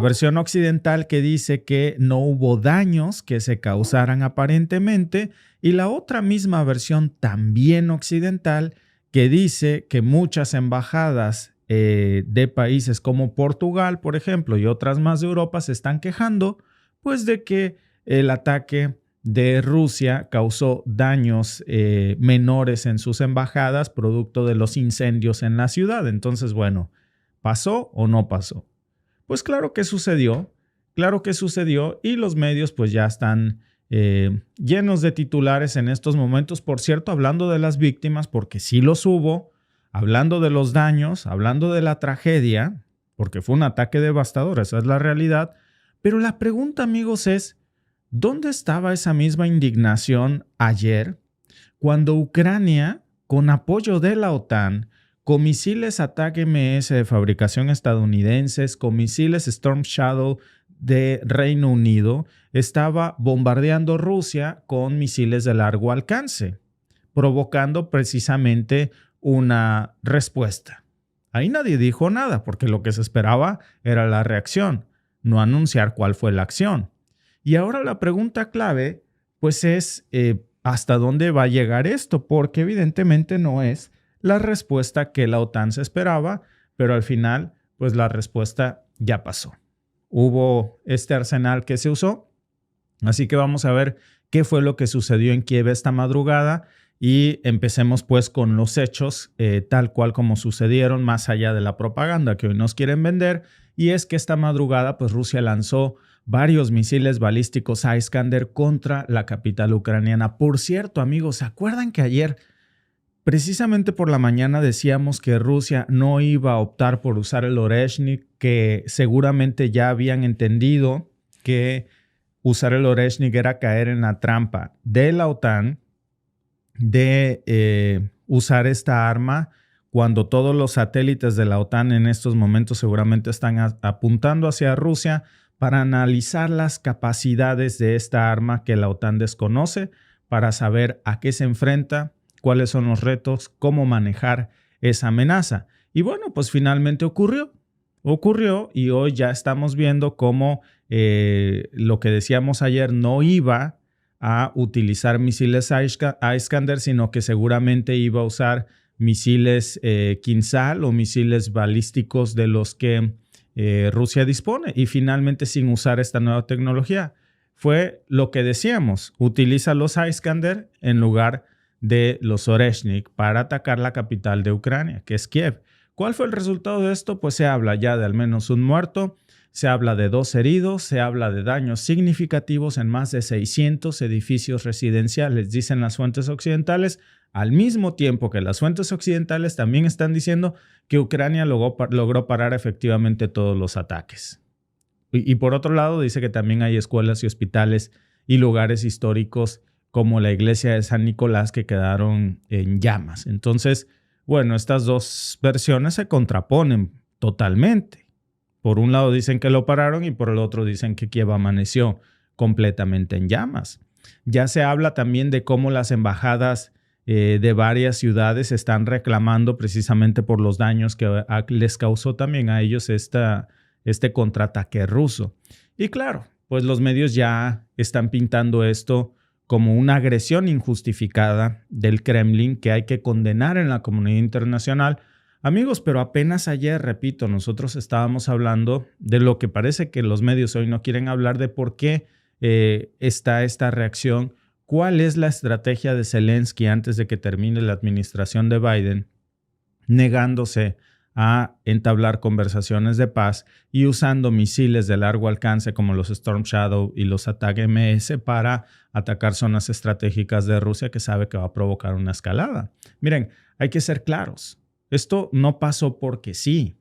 versión occidental que dice que no hubo daños que se causaran aparentemente, y la otra misma versión también occidental que dice que muchas embajadas de países como Portugal, por ejemplo, y otras más de Europa se están quejando pues de que el ataque de Rusia causó daños menores en sus embajadas producto de los incendios en la ciudad. Entonces, bueno, ¿pasó o no pasó? Pues claro que sucedió y los medios pues ya están llenos de titulares en estos momentos, por cierto, hablando de las víctimas, porque sí los hubo, hablando de los daños, hablando de la tragedia, porque fue un ataque devastador, esa es la realidad. Pero la pregunta, amigos, es, ¿dónde estaba esa misma indignación ayer cuando Ucrania, con apoyo de la OTAN, con misiles ATAC-MS de fabricación estadounidenses, con misiles Storm Shadow de Reino Unido, estaba bombardeando Rusia con misiles de largo alcance, provocando precisamente una respuesta? Ahí nadie dijo nada, porque lo que se esperaba era la reacción, no anunciar cuál fue la acción. Y ahora la pregunta clave, pues es ¿hasta dónde va a llegar esto? Porque evidentemente no es la respuesta que la OTAN se esperaba, pero al final, pues la respuesta ya pasó. Hubo este arsenal que se usó, así que vamos a ver qué fue lo que sucedió en Kiev esta madrugada y empecemos pues con los hechos tal cual como sucedieron, más allá de la propaganda que hoy nos quieren vender, y es que esta madrugada pues Rusia lanzó varios misiles balísticos Iskander contra la capital ucraniana. Por cierto, amigos, ¿se acuerdan que ayer precisamente por la mañana decíamos que Rusia no iba a optar por usar el Oreshnik, que seguramente ya habían entendido que usar el Oreshnik era caer en la trampa de la OTAN de usar esta arma cuando todos los satélites de la OTAN en estos momentos seguramente están apuntando hacia Rusia para analizar las capacidades de esta arma que la OTAN desconoce, para saber a qué se enfrenta, cuáles son los retos, cómo manejar esa amenaza. Y bueno, pues finalmente ocurrió y hoy ya estamos viendo cómo lo que decíamos ayer no iba a utilizar misiles Iskander, sino que seguramente iba a usar misiles Kinzhal o misiles balísticos de los que Rusia dispone, y finalmente sin usar esta nueva tecnología. Fue lo que decíamos, utiliza los Iskander en lugar de los Oreshnik para atacar la capital de Ucrania, que es Kiev. ¿Cuál fue el resultado de esto? Pues se habla ya de al menos un muerto, se habla de 2 heridos, se habla de daños significativos en más de 600 edificios residenciales, dicen las fuentes occidentales, al mismo tiempo que las fuentes occidentales también están diciendo que Ucrania logró parar efectivamente todos los ataques. Y por otro lado dice que también hay escuelas y hospitales y lugares históricos como la iglesia de San Nicolás que quedaron en llamas. Entonces, bueno, estas dos versiones se contraponen totalmente. Por un lado dicen que lo pararon y por el otro dicen que Kiev amaneció completamente en llamas. Ya se habla también de cómo las embajadas de varias ciudades están reclamando precisamente por los daños que les causó también a ellos este contraataque ruso. Y claro, pues los medios ya están pintando esto como una agresión injustificada del Kremlin que hay que condenar en la comunidad internacional. Amigos, pero apenas ayer, repito, nosotros estábamos hablando de lo que parece que los medios hoy no quieren hablar, de por qué está esta reacción, cuál es la estrategia de Zelensky antes de que termine la administración de Biden, negándose a entablar conversaciones de paz y usando misiles de largo alcance como los Storm Shadow y los ATAC-MS para atacar zonas estratégicas de Rusia que sabe que va a provocar una escalada. Miren, hay que ser claros. Esto no pasó porque sí.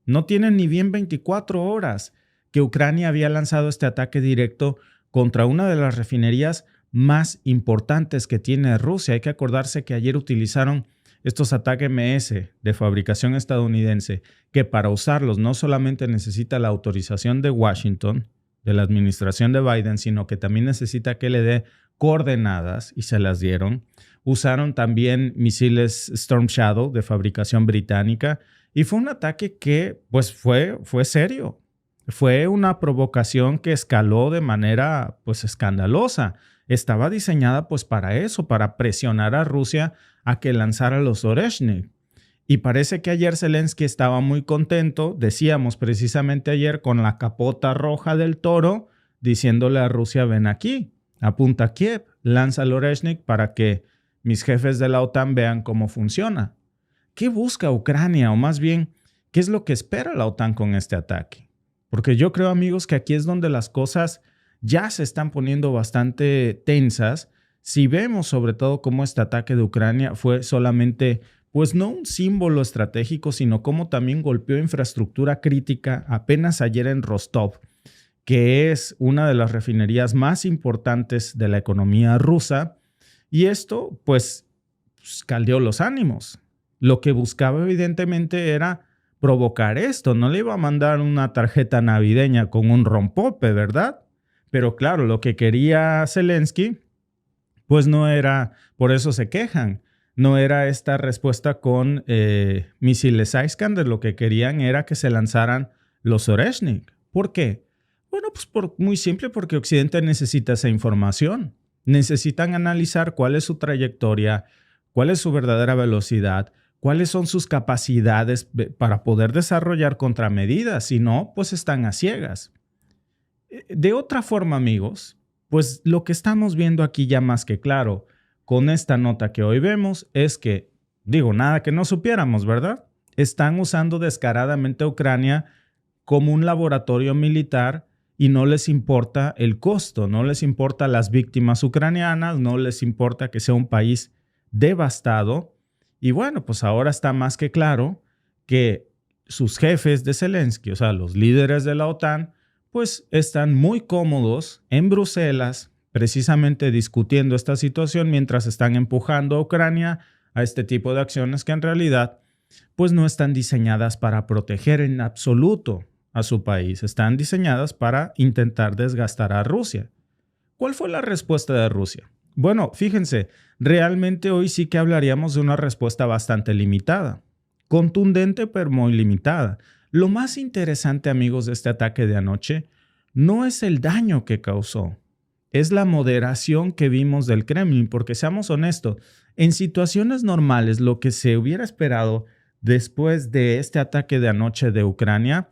No tienen ni bien 24 horas que Ucrania había lanzado este ataque directo contra una de las refinerías más importantes que tiene Rusia. Hay que acordarse que ayer utilizaron estos ATAC-MS de fabricación estadounidense, que para usarlos no solamente necesita la autorización de Washington, de la administración de Biden, sino que también necesita que le dé coordenadas, y se las dieron. Usaron también misiles Storm Shadow de fabricación británica, y fue un ataque que pues fue serio. Fue una provocación que escaló de manera pues escandalosa. Estaba diseñada pues para eso, para presionar a Rusia a que lanzara los Oreshnik. Y parece que ayer Zelensky estaba muy contento, decíamos precisamente ayer, con la capota roja del toro, diciéndole a Rusia, ven aquí, apunta a Kiev, lanza el Oreshnik para que mis jefes de la OTAN vean cómo funciona. ¿Qué busca Ucrania? O más bien, ¿qué es lo que espera la OTAN con este ataque? Porque yo creo, amigos, que aquí es donde las cosas ya se están poniendo bastante tensas. Si vemos sobre todo cómo este ataque de Ucrania fue solamente, pues no un símbolo estratégico, sino cómo también golpeó infraestructura crítica apenas ayer en Rostov, que es una de las refinerías más importantes de la economía rusa. Y esto, pues, caldeó los ánimos. Lo que buscaba evidentemente era provocar esto. No le iba a mandar una tarjeta navideña con un rompope, ¿verdad? Pero claro, lo que quería Zelensky, pues no era, por eso se quejan, no era esta respuesta con misiles Iskander. Lo que querían era que se lanzaran los Oreshnik. ¿Por qué? Bueno, pues muy simple, porque Occidente necesita esa información. Necesitan analizar cuál es su trayectoria, cuál es su verdadera velocidad, cuáles son sus capacidades para poder desarrollar contramedidas. Si no, pues están a ciegas. De otra forma, amigos, pues lo que estamos viendo aquí ya más que claro con esta nota que hoy vemos es que, digo, nada que no supiéramos, ¿verdad? Están usando descaradamente a Ucrania como un laboratorio militar y no les importa el costo, no les importa las víctimas ucranianas, no les importa que sea un país devastado. Y bueno, pues ahora está más que claro que sus jefes de Zelensky, o sea, los líderes de la OTAN, pues están muy cómodos en Bruselas, precisamente discutiendo esta situación mientras están empujando a Ucrania a este tipo de acciones que en realidad pues no están diseñadas para proteger en absoluto a su país, están diseñadas para intentar desgastar a Rusia. ¿Cuál fue la respuesta de Rusia? Bueno, fíjense, realmente hoy sí que hablaríamos de una respuesta bastante limitada, contundente pero muy limitada. Lo más interesante, amigos, de este ataque de anoche no es el daño que causó, es la moderación que vimos del Kremlin, porque seamos honestos, en situaciones normales lo que se hubiera esperado después de este ataque de anoche de Ucrania,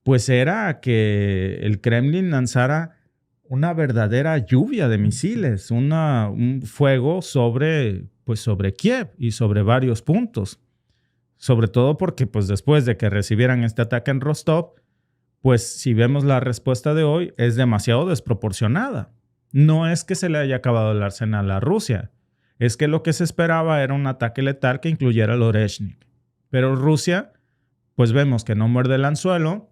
pues era que el Kremlin lanzara una verdadera lluvia de misiles, un fuego sobre Kiev y sobre varios puntos. Sobre todo porque pues después de que recibieran este ataque en Rostov, pues si vemos la respuesta de hoy es demasiado desproporcionada. No es que se le haya acabado el arsenal a Rusia, es que lo que se esperaba era un ataque letal que incluyera el Oreshnik. Pero Rusia, pues vemos que no muerde el anzuelo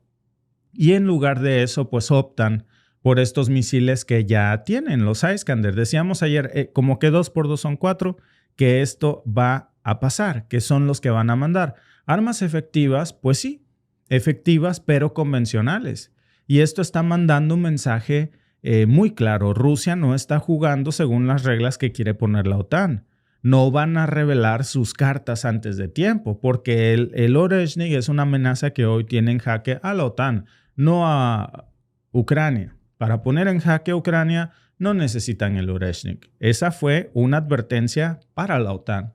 y en lugar de eso pues optan por estos misiles que ya tienen, los Iskander. Decíamos ayer, como que 2 por 2 son 4, que esto va a pasar, que son los que van a mandar. Armas efectivas, pues sí, efectivas pero convencionales. Y esto está mandando un mensaje muy claro. Rusia no está jugando según las reglas que quiere poner la OTAN. No van a revelar sus cartas antes de tiempo, porque el Oreshnik es una amenaza que hoy tiene en jaque a la OTAN, no a Ucrania. Para poner en jaque a Ucrania no necesitan el Oreshnik. Esa fue una advertencia para la OTAN.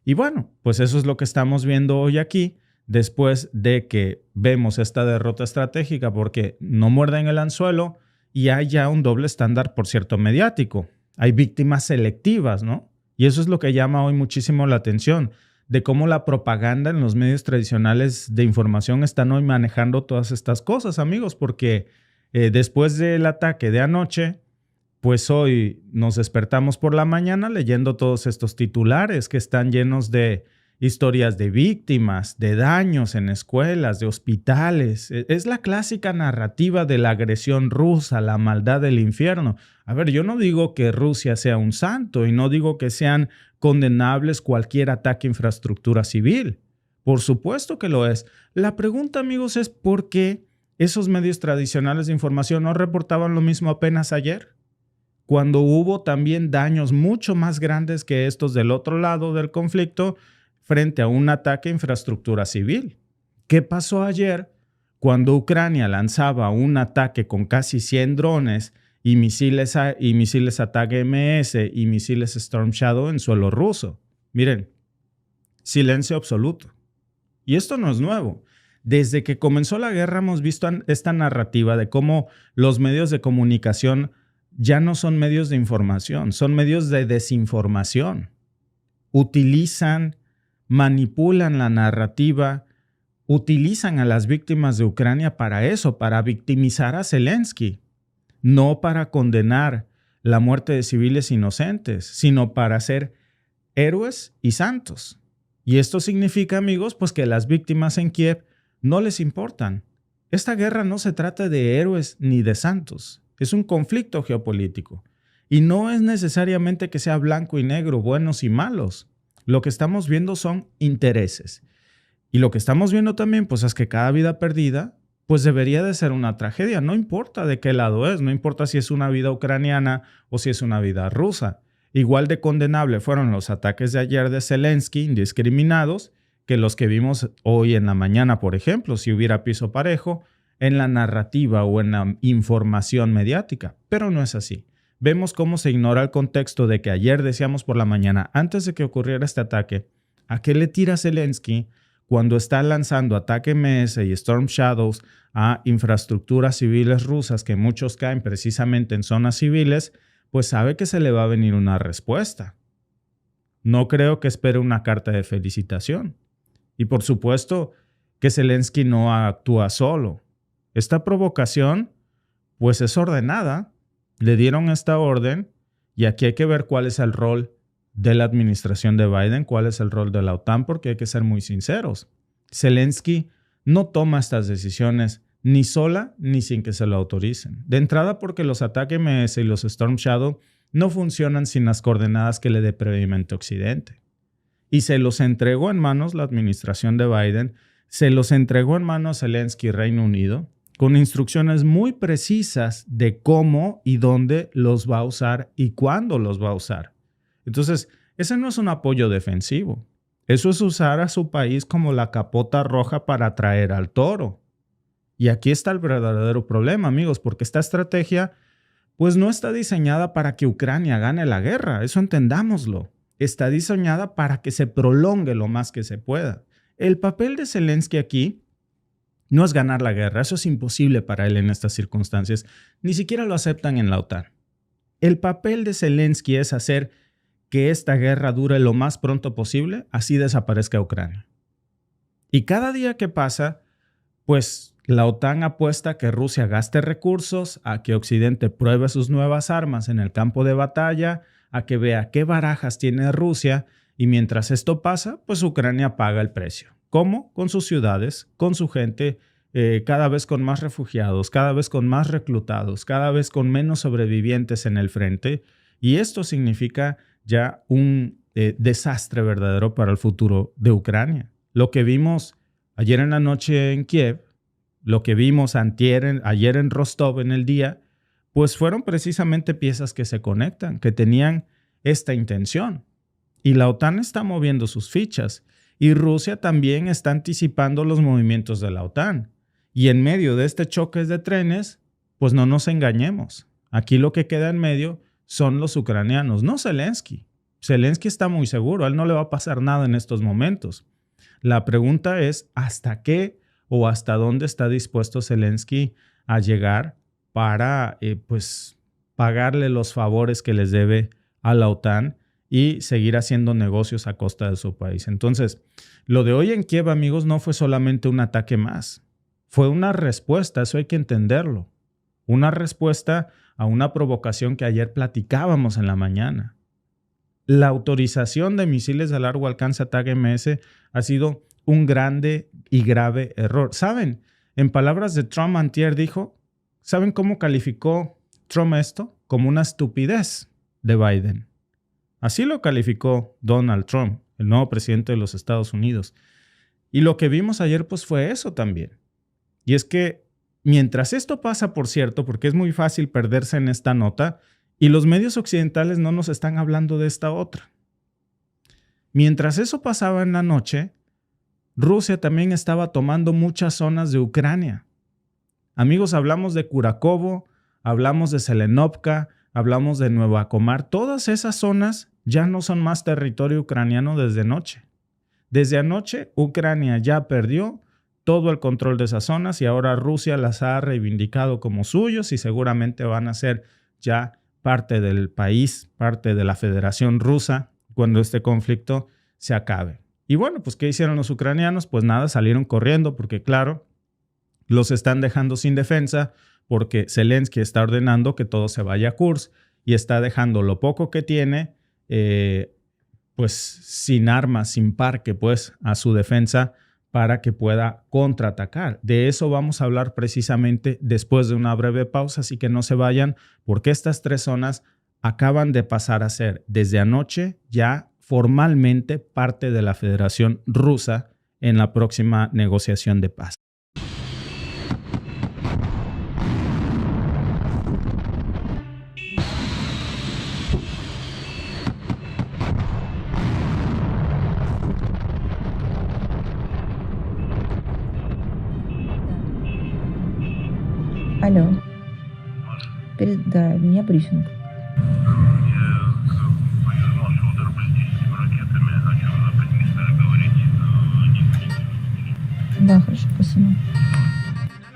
Y bueno, pues eso es lo que estamos viendo hoy aquí, después de que vemos esta derrota estratégica porque no muerden el anzuelo y hay ya un doble estándar, por cierto, mediático. Hay víctimas selectivas, ¿no? Y eso es lo que llama hoy muchísimo la atención, de cómo la propaganda en los medios tradicionales de información están hoy manejando todas estas cosas, amigos, porque después del ataque de anoche, pues hoy nos despertamos por la mañana leyendo todos estos titulares que están llenos de historias de víctimas, de daños en escuelas, de hospitales. Es la clásica narrativa de la agresión rusa, la maldad del infierno. A ver, yo no digo que Rusia sea un santo y no digo que sean condenables cualquier ataque a infraestructura civil. Por supuesto que lo es. La pregunta, amigos, es ¿por qué esos medios tradicionales de información no reportaban lo mismo apenas ayer? Cuando hubo también daños mucho más grandes que estos del otro lado del conflicto frente a un ataque a infraestructura civil. ¿Qué pasó ayer Cuando Ucrania lanzaba un ataque con casi 100 drones y misiles ATACMS y misiles Storm Shadow en suelo ruso. Miren, silencio absoluto. Y esto no es nuevo. Desde que comenzó la guerra hemos visto esta narrativa de cómo los medios de comunicación ya no son medios de información, son medios de desinformación. Utilizan, manipulan la narrativa, utilizan a las víctimas de Ucrania para eso, para victimizar a Zelensky, no para condenar la muerte de civiles inocentes, sino para ser héroes y santos. Y esto significa, amigos, pues que las víctimas en Kiev no les importan. Esta guerra no se trata de héroes ni de santos. Es un conflicto geopolítico. Y no es necesariamente que sea blanco y negro, buenos y malos. Lo que estamos viendo son intereses. Y lo que estamos viendo también, pues es que cada vida perdida, pues debería de ser una tragedia. No importa de qué lado es, no importa si es una vida ucraniana o si es una vida rusa. Igual de condenable fueron los ataques de ayer de Zelensky, indiscriminados, que los que vimos hoy en la mañana, por ejemplo, si hubiera piso parejo, en la narrativa o en la información mediática. Pero no es así. Vemos cómo se ignora el contexto de que ayer decíamos por la mañana, antes de que ocurriera este ataque, ¿a qué le tira Zelensky cuando está lanzando ATACMS y Storm Shadows a infraestructuras civiles rusas que muchos caen precisamente en zonas civiles? Pues sabe que se le va a venir una respuesta. No creo que espere una carta de felicitación. Y por supuesto que Zelensky no actúa solo. Esta provocación, pues es ordenada. Le dieron esta orden y aquí hay que ver cuál es el rol de la administración de Biden, cuál es el rol de la OTAN, porque hay que ser muy sinceros. Zelensky no toma estas decisiones ni sola ni sin que se lo autoricen. De entrada porque los ATACMS y los Storm Shadow no funcionan sin las coordenadas que le dé previamente Occidente. Y se los entregó en manos la administración de Biden, se los entregó en manos Zelensky y Reino Unido, con instrucciones muy precisas de cómo y dónde los va a usar y cuándo los va a usar. Entonces, ese no es un apoyo defensivo. Eso es usar a su país como la capota roja para atraer al toro. Y aquí está el verdadero problema, amigos, porque esta estrategia pues no está diseñada para que Ucrania gane la guerra, eso entendámoslo. Está diseñada para que se prolongue lo más que se pueda. El papel de Zelensky aquí no es ganar la guerra, eso es imposible para él en estas circunstancias. Ni siquiera lo aceptan en la OTAN. El papel de Zelensky es hacer que esta guerra dure lo más pronto posible, así desaparezca Ucrania. Y cada día que pasa, pues la OTAN apuesta a que Rusia gaste recursos, a que Occidente pruebe sus nuevas armas en el campo de batalla, a que vea qué barajas tiene Rusia, y mientras esto pasa, pues Ucrania paga el precio. ¿Cómo? Con sus ciudades, con su gente, cada vez con más refugiados, cada vez con más reclutados, cada vez con menos sobrevivientes en el frente. Y esto significa ya un desastre verdadero para el futuro de Ucrania. Lo que vimos ayer en la noche en Kiev, lo que vimos ayer en Rostov en el día, pues fueron precisamente piezas que se conectan, que tenían esta intención. Y la OTAN está moviendo sus fichas y Rusia también está anticipando los movimientos de la OTAN. Y en medio de este choque de trenes, pues no nos engañemos. Aquí lo que queda en medio son los ucranianos, no Zelensky. Zelensky está muy seguro, a él no le va a pasar nada en estos momentos. La pregunta es, ¿hasta qué o hasta dónde está dispuesto Zelensky a llegar para pues pagarle los favores que les debe a la OTAN y seguir haciendo negocios a costa de su país? Entonces, lo de hoy en Kiev, amigos, no fue solamente un ataque más. Fue una respuesta, eso hay que entenderlo. Una respuesta a una provocación que ayer platicábamos en la mañana. La autorización de misiles de largo alcance ATACMS ha sido un grande y grave error. ¿Saben? En palabras de Trump antier dijo, ¿saben cómo calificó Trump esto? Como una estupidez de Biden. Así lo calificó Donald Trump, el nuevo presidente de los Estados Unidos. Y lo que vimos ayer pues fue eso también. Y es que mientras esto pasa, por cierto, porque es muy fácil perderse en esta nota, y los medios occidentales no nos están hablando de esta otra. Mientras eso pasaba en la noche, Rusia también estaba tomando muchas zonas de Ucrania. Amigos, hablamos de Kurakovo, hablamos de Selenovka, hablamos de Nueva Comar. Todas esas zonas ya no son más territorio ucraniano desde anoche. Desde anoche, Ucrania ya perdió todo el control de esas zonas y ahora Rusia las ha reivindicado como suyos y seguramente van a ser ya parte del país, parte de la Federación Rusa cuando este conflicto se acabe. Y bueno, pues ¿qué hicieron los ucranianos? Pues nada, salieron corriendo porque claro, los están dejando sin defensa porque Zelensky está ordenando que todo se vaya a Kursk y está dejando lo poco que tiene pues sin armas, sin parque, pues a su defensa para que pueda contraatacar. De eso vamos a hablar precisamente después de una breve pausa, así que no se vayan porque estas 3 zonas acaban de pasar a ser desde anoche ya formalmente parte de la Federación Rusa en la próxima negociación de paz. Алло. Да, у меня брифинг. Повезло, что удар баллистическими ракетами, о чем вы предписали говорить, Да, хорошо, спасибо.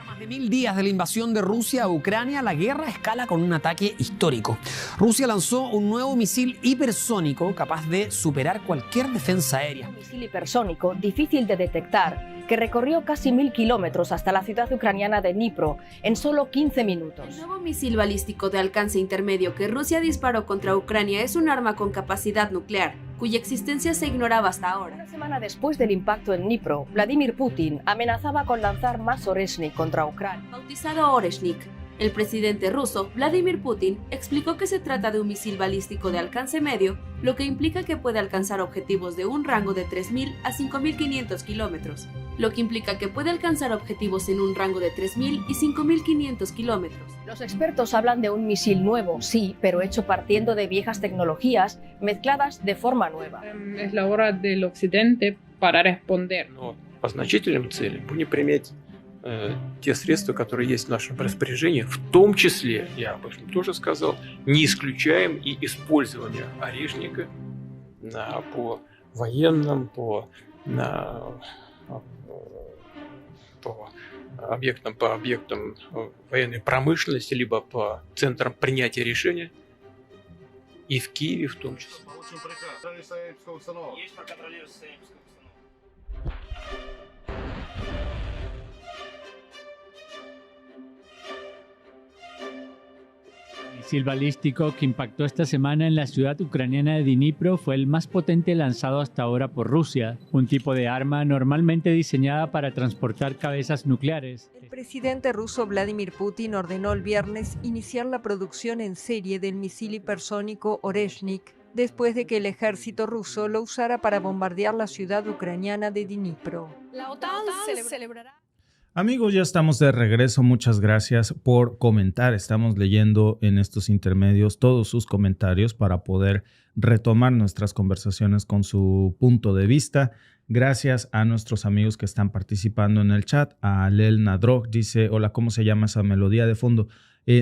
A más de 1000 días de la invasión de Rusia a Ucrania, la guerra escala con un ataque histórico. Rusia lanzó un nuevo misil hipersónico capaz de superar cualquier defensa aérea. Un misil hipersónico difícil de detectar que recorrió casi 1000 kilómetros hasta la ciudad ucraniana de Dnipro en solo 15 minutos. El nuevo misil balístico de alcance intermedio que Rusia disparó contra Ucrania es un arma con capacidad nuclear, cuya existencia se ignoraba hasta ahora. Una semana después del impacto en Dnipro, Vladimir Putin amenazaba con lanzar más Oreshnik contra Ucrania. Bautizado Oreshnik, el presidente ruso, Vladimir Putin, explicó que se trata de un misil balístico de alcance medio, lo que implica que puede alcanzar objetivos de un rango de 3.000 a 5.500 kilómetros. Lo que implica que puede alcanzar objetivos en un rango de 3.000 y 5.500 kilómetros. Los expertos hablan de un misil nuevo, sí, pero hecho partiendo de viejas tecnologías mezcladas de forma nueva. Es la hora del occidente para responder. Но по значительным целям будем применять те средства, которые есть в нашем распоряжении, в том числе, я об этом тоже сказал, не исключаем и использование орешника по военным, по объектам военной промышленности, либо по центрам принятия решения, и в Киеве в том числе. Очень прекрасно. Есть проконтролировать Союзскую установку. El misil balístico que impactó esta semana en la ciudad ucraniana de Dnipro fue el más potente lanzado hasta ahora por Rusia, un tipo de arma normalmente diseñada para transportar cabezas nucleares. El presidente ruso Vladimir Putin ordenó el viernes iniciar la producción en serie del misil hipersónico Oreshnik, después de que el ejército ruso lo usara para bombardear la ciudad ucraniana de Dnipro. La OTAN celebrará. Amigos, ya estamos de regreso. Muchas gracias por comentar. Estamos leyendo en estos intermedios todos sus comentarios para poder retomar nuestras conversaciones con su punto de vista. Gracias a nuestros amigos que están participando en el chat. A Alel Nadrog dice, hola, ¿cómo se llama esa melodía de fondo?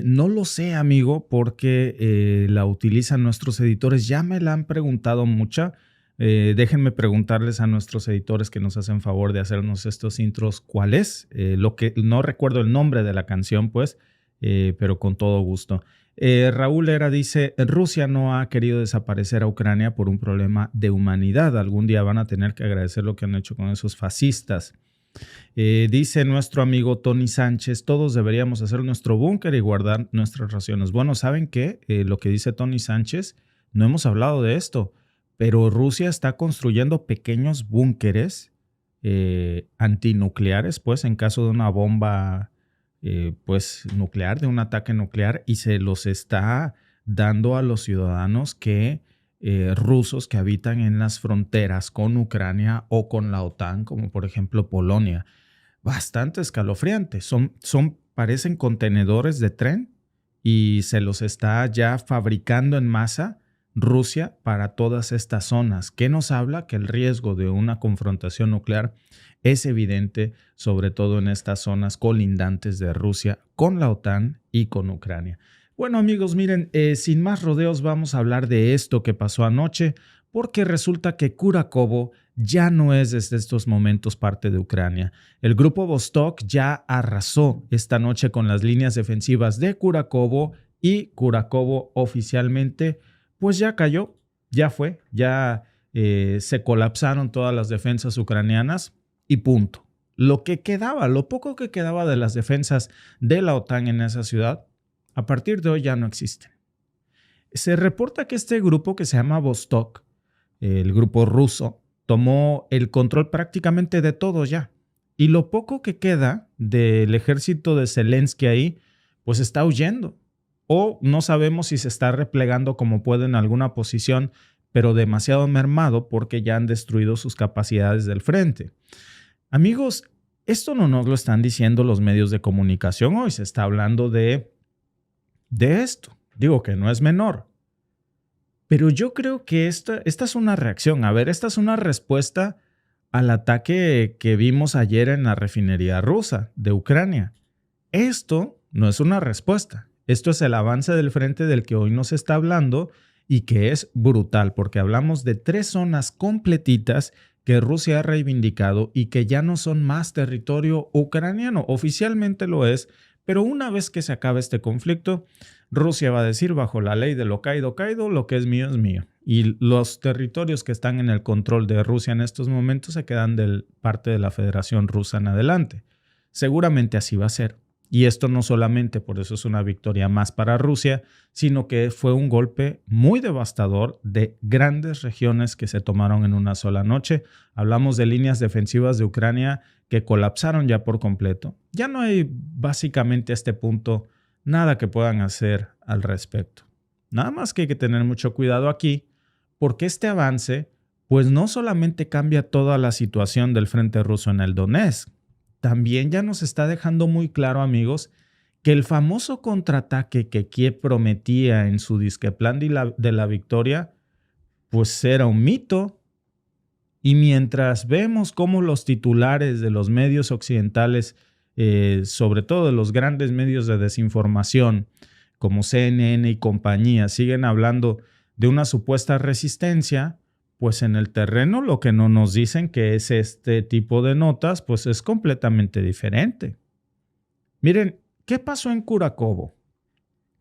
No lo sé, amigo, porque la utilizan nuestros editores. Ya me la han preguntado mucha. Déjenme preguntarles a nuestros editores que nos hacen favor de hacernos estos intros cuál es. Lo que no recuerdo el nombre de la canción, pues, pero con todo gusto. Raúl Era dice, Rusia no ha querido desaparecer a Ucrania por un problema de humanidad. Algún día van a tener que agradecer lo que han hecho con esos fascistas. Dice nuestro amigo Tony Sánchez, todos deberíamos hacer nuestro búnker y guardar nuestras raciones. Bueno, ¿saben qué? Lo que dice Tony Sánchez, no hemos hablado de esto, pero Rusia está construyendo pequeños búnkeres antinucleares, pues en caso de una bomba pues nuclear, de un ataque nuclear, y se los está dando a los ciudadanos rusos que habitan en las fronteras con Ucrania o con la OTAN, como por ejemplo Polonia. Bastante escalofriante. Parecen contenedores de tren y se los está ya fabricando en masa Rusia para todas estas zonas. ¿Qué nos habla? Que el riesgo de una confrontación nuclear es evidente, sobre todo en estas zonas colindantes de Rusia con la OTAN y con Ucrania. Bueno, amigos, miren, sin más rodeos vamos a hablar de esto que pasó anoche, porque resulta que Kurakovo ya no es desde estos momentos parte de Ucrania. El grupo Vostok ya arrasó esta noche con las líneas defensivas de Kurakovo y Kurakovo oficialmente pues ya cayó, ya fue, ya se colapsaron todas las defensas ucranianas y punto. Lo que quedaba, lo poco que quedaba de las defensas de la OTAN en esa ciudad, a partir de hoy ya no existen. Se reporta que este grupo que se llama Vostok, el grupo ruso, tomó el control prácticamente de todo ya. Y lo poco que queda del ejército de Zelensky ahí, pues está huyendo. O no sabemos si se está replegando como puede en alguna posición, pero demasiado mermado porque ya han destruido sus capacidades del frente. Amigos, esto no nos lo están diciendo los medios de comunicación hoy. Se está hablando de esto. Digo que no es menor. Pero yo creo que esta es una reacción. A ver, esta es una respuesta al ataque que vimos ayer en la refinería rusa de Ucrania. Esto no es una respuesta. Esto es el avance del frente del que hoy nos está hablando y que es brutal, porque hablamos de 3 zonas completitas que Rusia ha reivindicado y que ya no son más territorio ucraniano. Oficialmente lo es, pero una vez que se acabe este conflicto, Rusia va a decir bajo la ley de lo caído, lo que es mío es mío. Y los territorios que están en el control de Rusia en estos momentos se quedan de parte de la Federación Rusa en adelante. Seguramente así va a ser. Y esto no solamente por eso es una victoria más para Rusia, sino que fue un golpe muy devastador de grandes regiones que se tomaron en una sola noche. Hablamos de líneas defensivas de Ucrania que colapsaron ya por completo. Ya no hay básicamente a este punto nada que puedan hacer al respecto. Nada más que hay que tener mucho cuidado aquí, porque este avance pues no solamente cambia toda la situación del frente ruso en el Donetsk, también ya nos está dejando muy claro, amigos, que el famoso contraataque que Kiev prometía en su disque plan de la victoria, pues era un mito. Y mientras vemos cómo los titulares de los medios occidentales, sobre todo de los grandes medios de desinformación, como CNN y compañía, siguen hablando de una supuesta resistencia, pues en el terreno lo que no nos dicen que es este tipo de notas, pues es completamente diferente. Miren, ¿qué pasó en Kurakovo?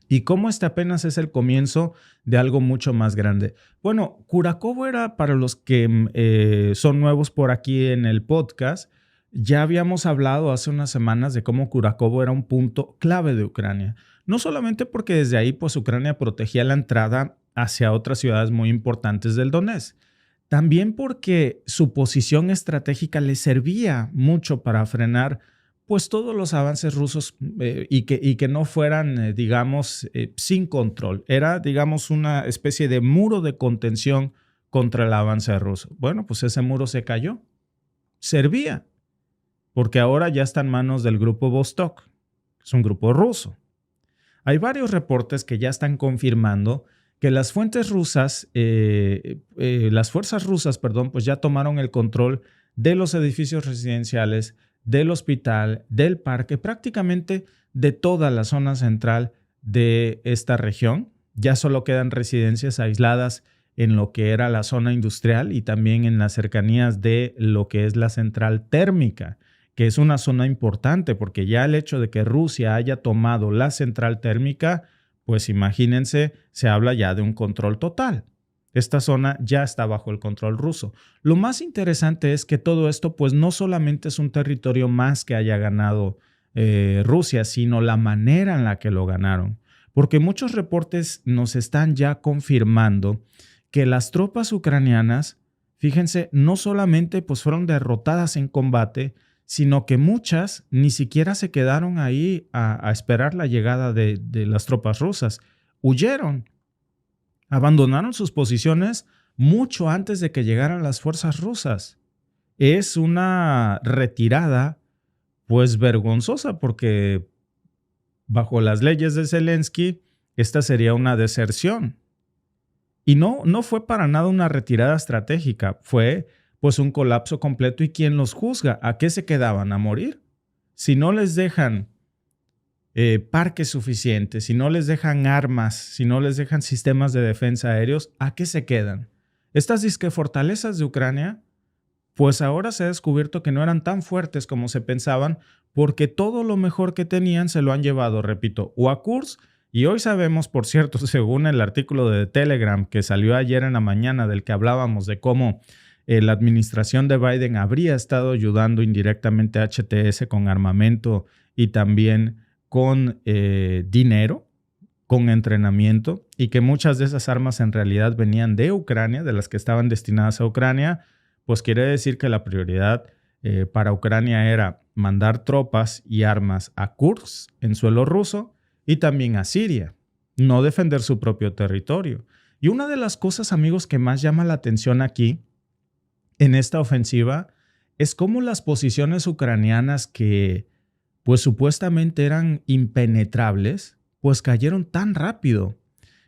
Y cómo este apenas es el comienzo de algo mucho más grande. Bueno, Kurakovo era, para los que son nuevos por aquí en el podcast, ya habíamos hablado hace unas semanas de cómo Kurakovo era un punto clave de Ucrania. No solamente porque desde ahí pues Ucrania protegía la entrada hacia otras ciudades muy importantes del Donetsk, también porque su posición estratégica le servía mucho para frenar pues todos los avances rusos y que no fueran, digamos, sin control. Era, digamos, una especie de muro de contención contra el avance ruso. Bueno, pues ese muro se cayó. Servía, porque ahora ya está en manos del grupo Vostok. Es un grupo ruso. Hay varios reportes que ya están confirmando que las fuentes rusas, las fuerzas rusas, pues ya tomaron el control de los edificios residenciales, del hospital, del parque, prácticamente de toda la zona central de esta región. Ya solo quedan residencias aisladas en lo que era la zona industrial y también en las cercanías de lo que es la central térmica, que es una zona importante porque ya el hecho de que Rusia haya tomado la central térmica, pues imagínense, se habla ya de un control total. Esta zona ya está bajo el control ruso. Lo más interesante es que todo esto pues no solamente es un territorio más que haya ganado Rusia, sino la manera en la que lo ganaron. Porque muchos reportes nos están ya confirmando que las tropas ucranianas, fíjense, no solamente pues fueron derrotadas en combate, sino que muchas ni siquiera se quedaron ahí a esperar la llegada de las tropas rusas. Huyeron, abandonaron sus posiciones mucho antes de que llegaran las fuerzas rusas. Es una retirada pues vergonzosa porque bajo las leyes de Zelensky esta sería una deserción. Y no fue para nada una retirada estratégica, fue pues un colapso completo. ¿Y quién los juzga? ¿A qué se quedaban? ¿A morir? Si no les dejan parques suficientes, si no les dejan armas, si no les dejan sistemas de defensa aéreos, ¿a qué se quedan? Estas disque fortalezas de Ucrania, pues ahora se ha descubierto que no eran tan fuertes como se pensaban, porque todo lo mejor que tenían se lo han llevado, repito, o a Kursk. Y hoy sabemos, por cierto, según el artículo de Telegram que salió ayer en la mañana, del que hablábamos de cómo la administración de Biden habría estado ayudando indirectamente a HTS con armamento y también con dinero, con entrenamiento, y que muchas de esas armas en realidad venían de Ucrania, de las que estaban destinadas a Ucrania. Pues quiere decir que la prioridad para Ucrania era mandar tropas y armas a Kursk, en suelo ruso, y también a Siria, no defender su propio territorio. Y una de las cosas, amigos, que más llama la atención aquí, en esta ofensiva, es cómo las posiciones ucranianas que, pues supuestamente eran impenetrables, pues cayeron tan rápido.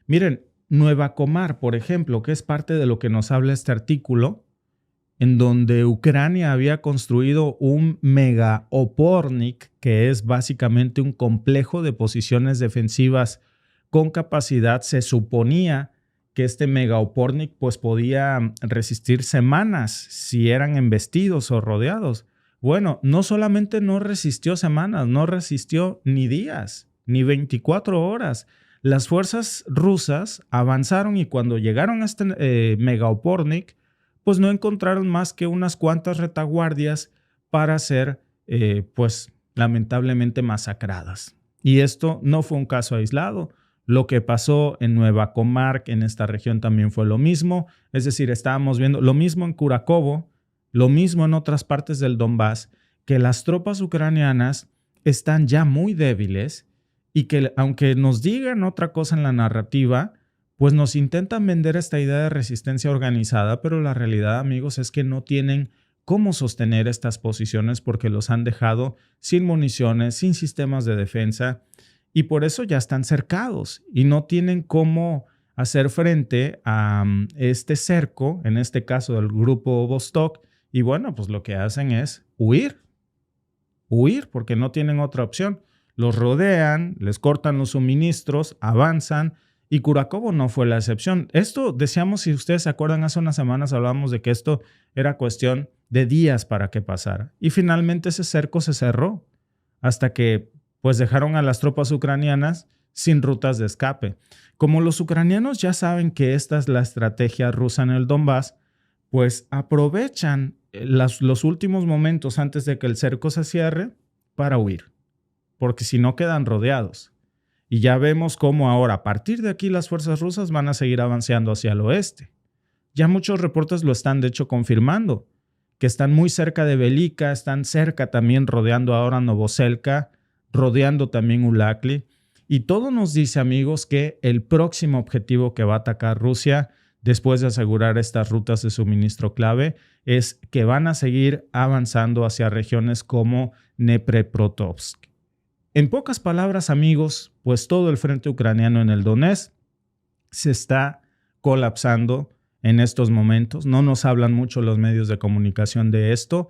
Miren, Nueva Comar, por ejemplo, que es parte de lo que nos habla este artículo, en donde Ucrania había construido un mega opornik, que es básicamente un complejo de posiciones defensivas con capacidad. Se suponía que este mega opornik pues podía resistir semanas si eran embestidos o rodeados. Bueno, no solamente no resistió semanas, no resistió ni días, ni 24 horas. Las fuerzas rusas avanzaron y cuando llegaron a este mega opornik, pues no encontraron más que unas cuantas retaguardias para ser, pues lamentablemente masacradas. Y esto no fue un caso aislado. Lo que pasó en Nueva Comarc, en esta región, también fue lo mismo. Es decir, estábamos viendo lo mismo en Kurakovo, lo mismo en otras partes del Donbass, que las tropas ucranianas están ya muy débiles y que aunque nos digan otra cosa en la narrativa, pues nos intentan vender esta idea de resistencia organizada, pero la realidad, amigos, es que no tienen cómo sostener estas posiciones porque los han dejado sin municiones, sin sistemas de defensa, y por eso ya están cercados y no tienen cómo hacer frente a este cerco, en este caso del grupo Vostok, y bueno, pues lo que hacen es huir porque no tienen otra opción. Los rodean, les cortan los suministros, avanzan, y Kurakovo no fue la excepción. Esto, decíamos, si ustedes se acuerdan, hace unas semanas hablábamos de que esto era cuestión de días para que pasara. Y finalmente ese cerco se cerró hasta que pues dejaron a las tropas ucranianas sin rutas de escape. Como los ucranianos ya saben que esta es la estrategia rusa en el Donbass, pues aprovechan los últimos momentos antes de que el cerco se cierre para huir, porque si no quedan rodeados. Y ya vemos cómo ahora, a partir de aquí, las fuerzas rusas van a seguir avanzando hacia el oeste. Ya muchos reportes lo están, de hecho, confirmando, que están muy cerca de Velika, están cerca también rodeando ahora Novoselka, rodeando también Ulakli. Y todo nos dice, amigos, que el próximo objetivo que va a atacar Rusia, después de asegurar estas rutas de suministro clave, es que van a seguir avanzando hacia regiones como Dnepropetrovsk. En pocas palabras, amigos, pues todo el frente ucraniano en el Donetsk se está colapsando en estos momentos. No nos hablan mucho los medios de comunicación de esto.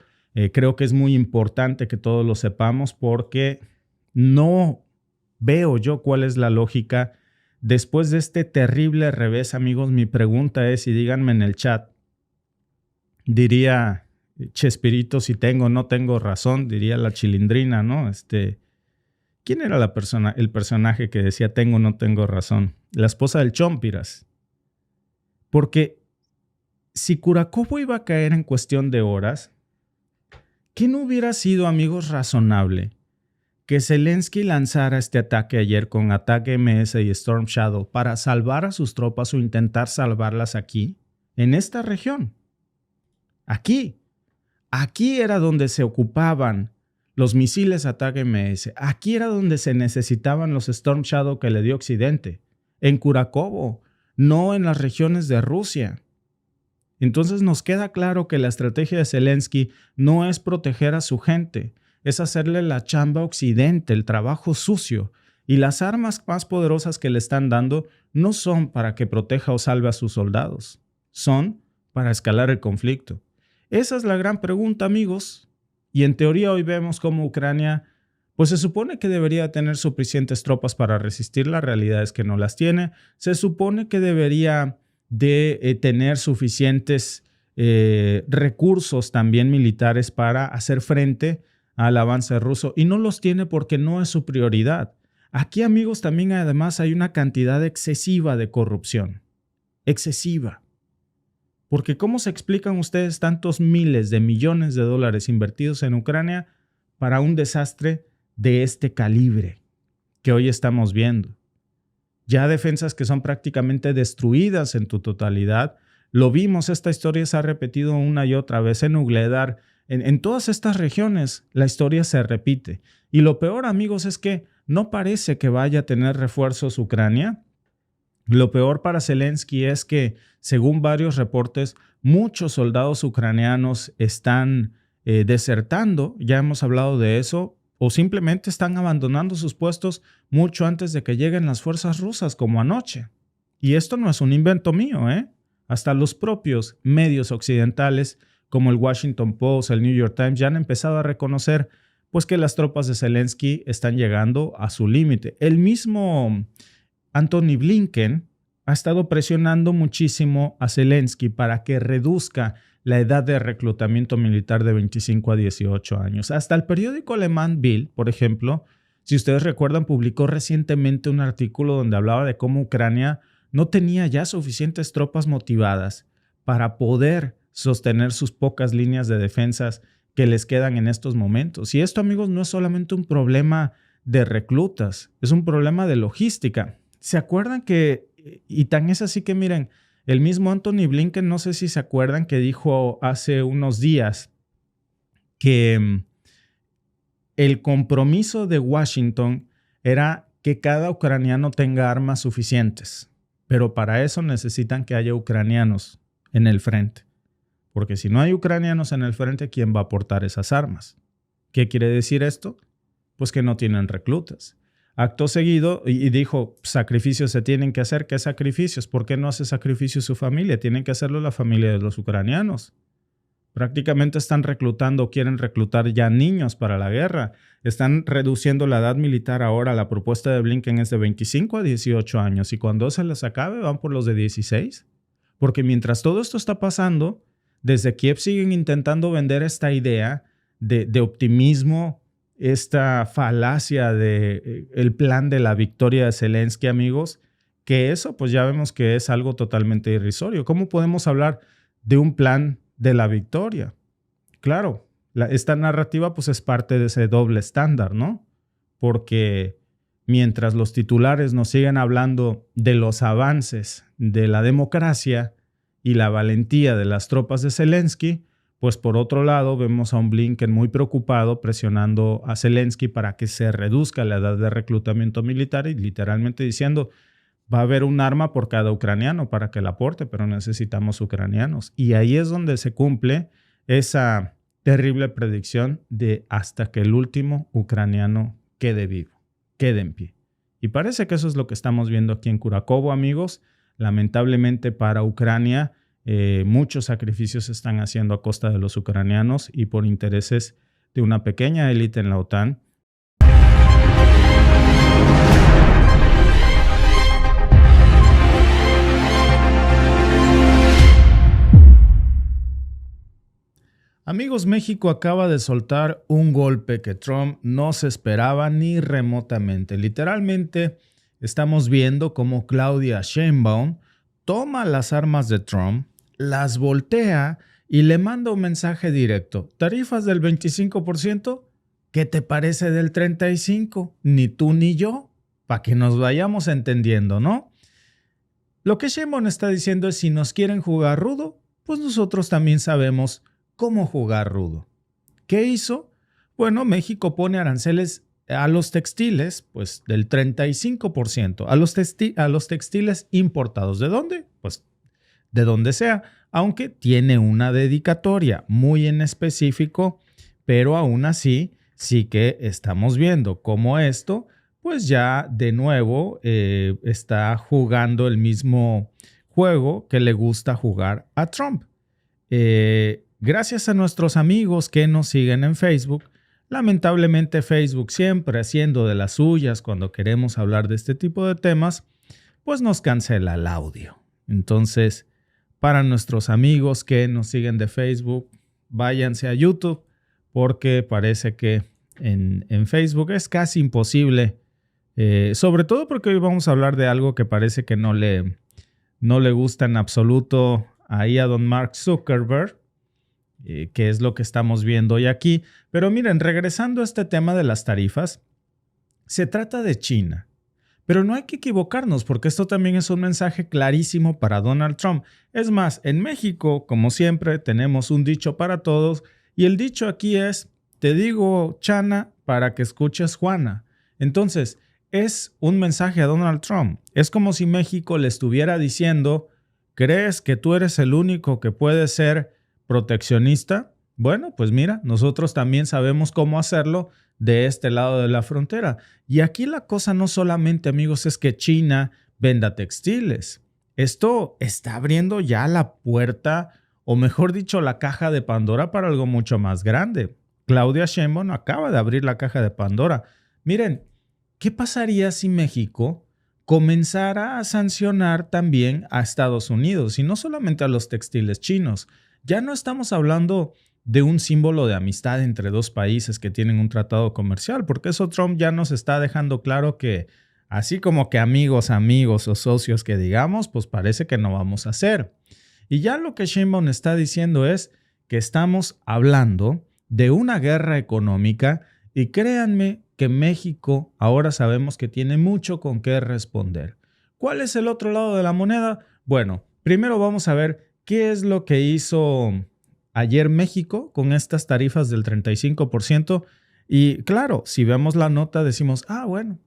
Creo que es muy importante que todos lo sepamos porque no veo yo cuál es la lógica. Después de este terrible revés, amigos, mi pregunta es, y díganme en el chat, diría Chespirito, si tengo o no tengo razón, diría la Chilindrina, ¿no? ¿Quién era el personaje que decía tengo o no tengo razón? La esposa del Chompiras. Porque si Kurakovo iba a caer en cuestión de horas, ¿qué no hubiera sido, amigos, razonable que Zelensky lanzara este ataque ayer con ataque MS y Storm Shadow para salvar a sus tropas o intentar salvarlas aquí, en esta región? Aquí era donde se ocupaban los misiles ataque MS. Aquí era donde se necesitaban los Storm Shadow que le dio Occidente. En Kurakovo, no en las regiones de Rusia. Entonces nos queda claro que la estrategia de Zelensky no es proteger a su gente, es hacerle la chamba a Occidente, el trabajo sucio. Y las armas más poderosas que le están dando no son para que proteja o salve a sus soldados, son para escalar el conflicto. Esa es la gran pregunta, amigos. Y en teoría hoy vemos cómo Ucrania, pues se supone que debería tener suficientes tropas para resistir. La realidad es que no las tiene. Se supone que debería de tener suficientes recursos también militares para hacer frente al avance ruso. Y no los tiene porque no es su prioridad. Aquí, amigos, también además hay una cantidad excesiva de corrupción. Excesiva. Porque ¿cómo se explican ustedes tantos miles de millones de dólares invertidos en Ucrania para un desastre de este calibre que hoy estamos viendo? Ya defensas que son prácticamente destruidas en tu totalidad. Lo vimos, esta historia se ha repetido una y otra vez en Ugledar. En todas estas regiones la historia se repite. Y lo peor, amigos, es que no parece que vaya a tener refuerzos Ucrania. Lo peor para Zelensky es que, según varios reportes, muchos soldados ucranianos están desertando, ya hemos hablado de eso, o simplemente están abandonando sus puestos mucho antes de que lleguen las fuerzas rusas, como anoche. Y esto no es un invento mío, ¿eh? Hasta los propios medios occidentales, como el Washington Post, el New York Times, ya han empezado a reconocer pues que las tropas de Zelensky están llegando a su límite. El mismo Antony Blinken ha estado presionando muchísimo a Zelensky para que reduzca la edad de reclutamiento militar de 25 a 18 años. Hasta el periódico alemán Bild, por ejemplo, si ustedes recuerdan, publicó recientemente un artículo donde hablaba de cómo Ucrania no tenía ya suficientes tropas motivadas para poder sostener sus pocas líneas de defensas que les quedan en estos momentos. Y esto, amigos, no es solamente un problema de reclutas, es un problema de logística. ¿Se acuerdan que, y tan es así que miren, el mismo Antony Blinken, no sé si se acuerdan, que dijo hace unos días que el compromiso de Washington era que cada ucraniano tenga armas suficientes, pero para eso necesitan que haya ucranianos en el frente. Porque si no hay ucranianos en el frente, ¿quién va a aportar esas armas? ¿Qué quiere decir esto? Pues que no tienen reclutas. Acto seguido, y dijo, sacrificios se tienen que hacer. ¿Qué sacrificios? ¿Por qué no hace sacrificios su familia? Tienen que hacerlo la familia de los ucranianos. Prácticamente están reclutando, quieren reclutar ya niños para la guerra. Están reduciendo la edad militar ahora. La propuesta de Blinken es de 25 a 18 años. Y cuando se les acabe, van por los de 16. Porque mientras todo esto está pasando, desde Kiev siguen intentando vender esta idea de optimismo, esta falacia de el plan de la victoria de Zelensky, amigos, que eso pues ya vemos que es algo totalmente irrisorio. ¿Cómo podemos hablar de un plan de la victoria? Claro, esta narrativa pues es parte de ese doble estándar, ¿no? Porque mientras los titulares nos siguen hablando de los avances de la democracia y la valentía de las tropas de Zelensky, pues por otro lado vemos a un Blinken muy preocupado presionando a Zelensky para que se reduzca la edad de reclutamiento militar y literalmente diciendo va a haber un arma por cada ucraniano para que la aporte, pero necesitamos ucranianos. Y ahí es donde se cumple esa terrible predicción de hasta que el último ucraniano quede vivo, quede en pie. Y parece que eso es lo que estamos viendo aquí en Curacobo, amigos. Lamentablemente para Ucrania, muchos sacrificios se están haciendo a costa de los ucranianos y por intereses de una pequeña élite en la OTAN. Amigos, México acaba de soltar un golpe que Trump no se esperaba ni remotamente. Literalmente estamos viendo cómo Claudia Sheinbaum toma las armas de Trump, las voltea y le manda un mensaje directo. ¿Tarifas del 25%? ¿Qué te parece del 35%? Ni tú ni yo, para que nos vayamos entendiendo, ¿no? Lo que Sheinbaum está diciendo es si nos quieren jugar rudo, pues nosotros también sabemos cómo jugar rudo. ¿Qué hizo? Bueno, México pone aranceles a los textiles, pues del 35%, a los textiles importados. ¿De dónde? Pues de donde sea, aunque tiene una dedicatoria muy en específico, pero aún así sí que estamos viendo cómo esto pues ya de nuevo está jugando el mismo juego que le gusta jugar a Trump. Gracias a nuestros amigos que nos siguen en Facebook, lamentablemente Facebook siempre haciendo de las suyas cuando queremos hablar de este tipo de temas, pues nos cancela el audio. Entonces, para nuestros amigos que nos siguen de Facebook, váyanse a YouTube porque parece que en Facebook es casi imposible, sobre todo porque hoy vamos a hablar de algo que parece que no le gusta en absoluto ahí a don Mark Zuckerberg, que es lo que estamos viendo hoy aquí. Pero miren, regresando a este tema de las tarifas, se trata de China. Pero no hay que equivocarnos porque esto también es un mensaje clarísimo para Donald Trump. Es más, en México, como siempre, tenemos un dicho para todos y el dicho aquí es, te digo Chana para que escuches Juana. Entonces, es un mensaje a Donald Trump. Es como si México le estuviera diciendo, ¿crees que tú eres el único que puede ser proteccionista? Bueno, pues mira, nosotros también sabemos cómo hacerlo de este lado de la frontera. Y aquí la cosa no solamente, amigos, es que China venda textiles. Esto está abriendo ya la puerta, o mejor dicho, la caja de Pandora para algo mucho más grande. Claudia Sheinbaum acaba de abrir la caja de Pandora. Miren, ¿qué pasaría si México comenzara a sancionar también a Estados Unidos y no solamente a los textiles chinos? Ya no estamos hablando de un símbolo de amistad entre dos países que tienen un tratado comercial, porque eso Trump ya nos está dejando claro que así como que amigos o socios que digamos, pues parece que no vamos a hacer. Y ya lo que Sheinbaum está diciendo es que estamos hablando de una guerra económica y créanme que México ahora sabemos que tiene mucho con qué responder. ¿Cuál es el otro lado de la moneda? Bueno, primero vamos a ver qué es lo que hizo ayer México con estas tarifas del 35%. Y claro, si vemos la nota decimos, bueno.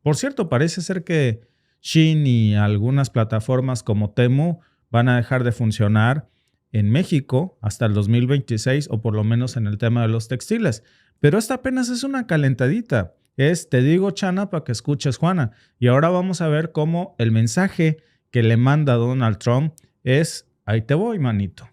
Por cierto, parece ser que Shein y algunas plataformas como Temu van a dejar de funcionar en México hasta el 2026 o por lo menos en el tema de los textiles. Pero esta apenas es una calentadita. Es, te digo, Chana, para que escuches, Juana. Y ahora vamos a ver cómo el mensaje que le manda Donald Trump es, ahí te voy, manito.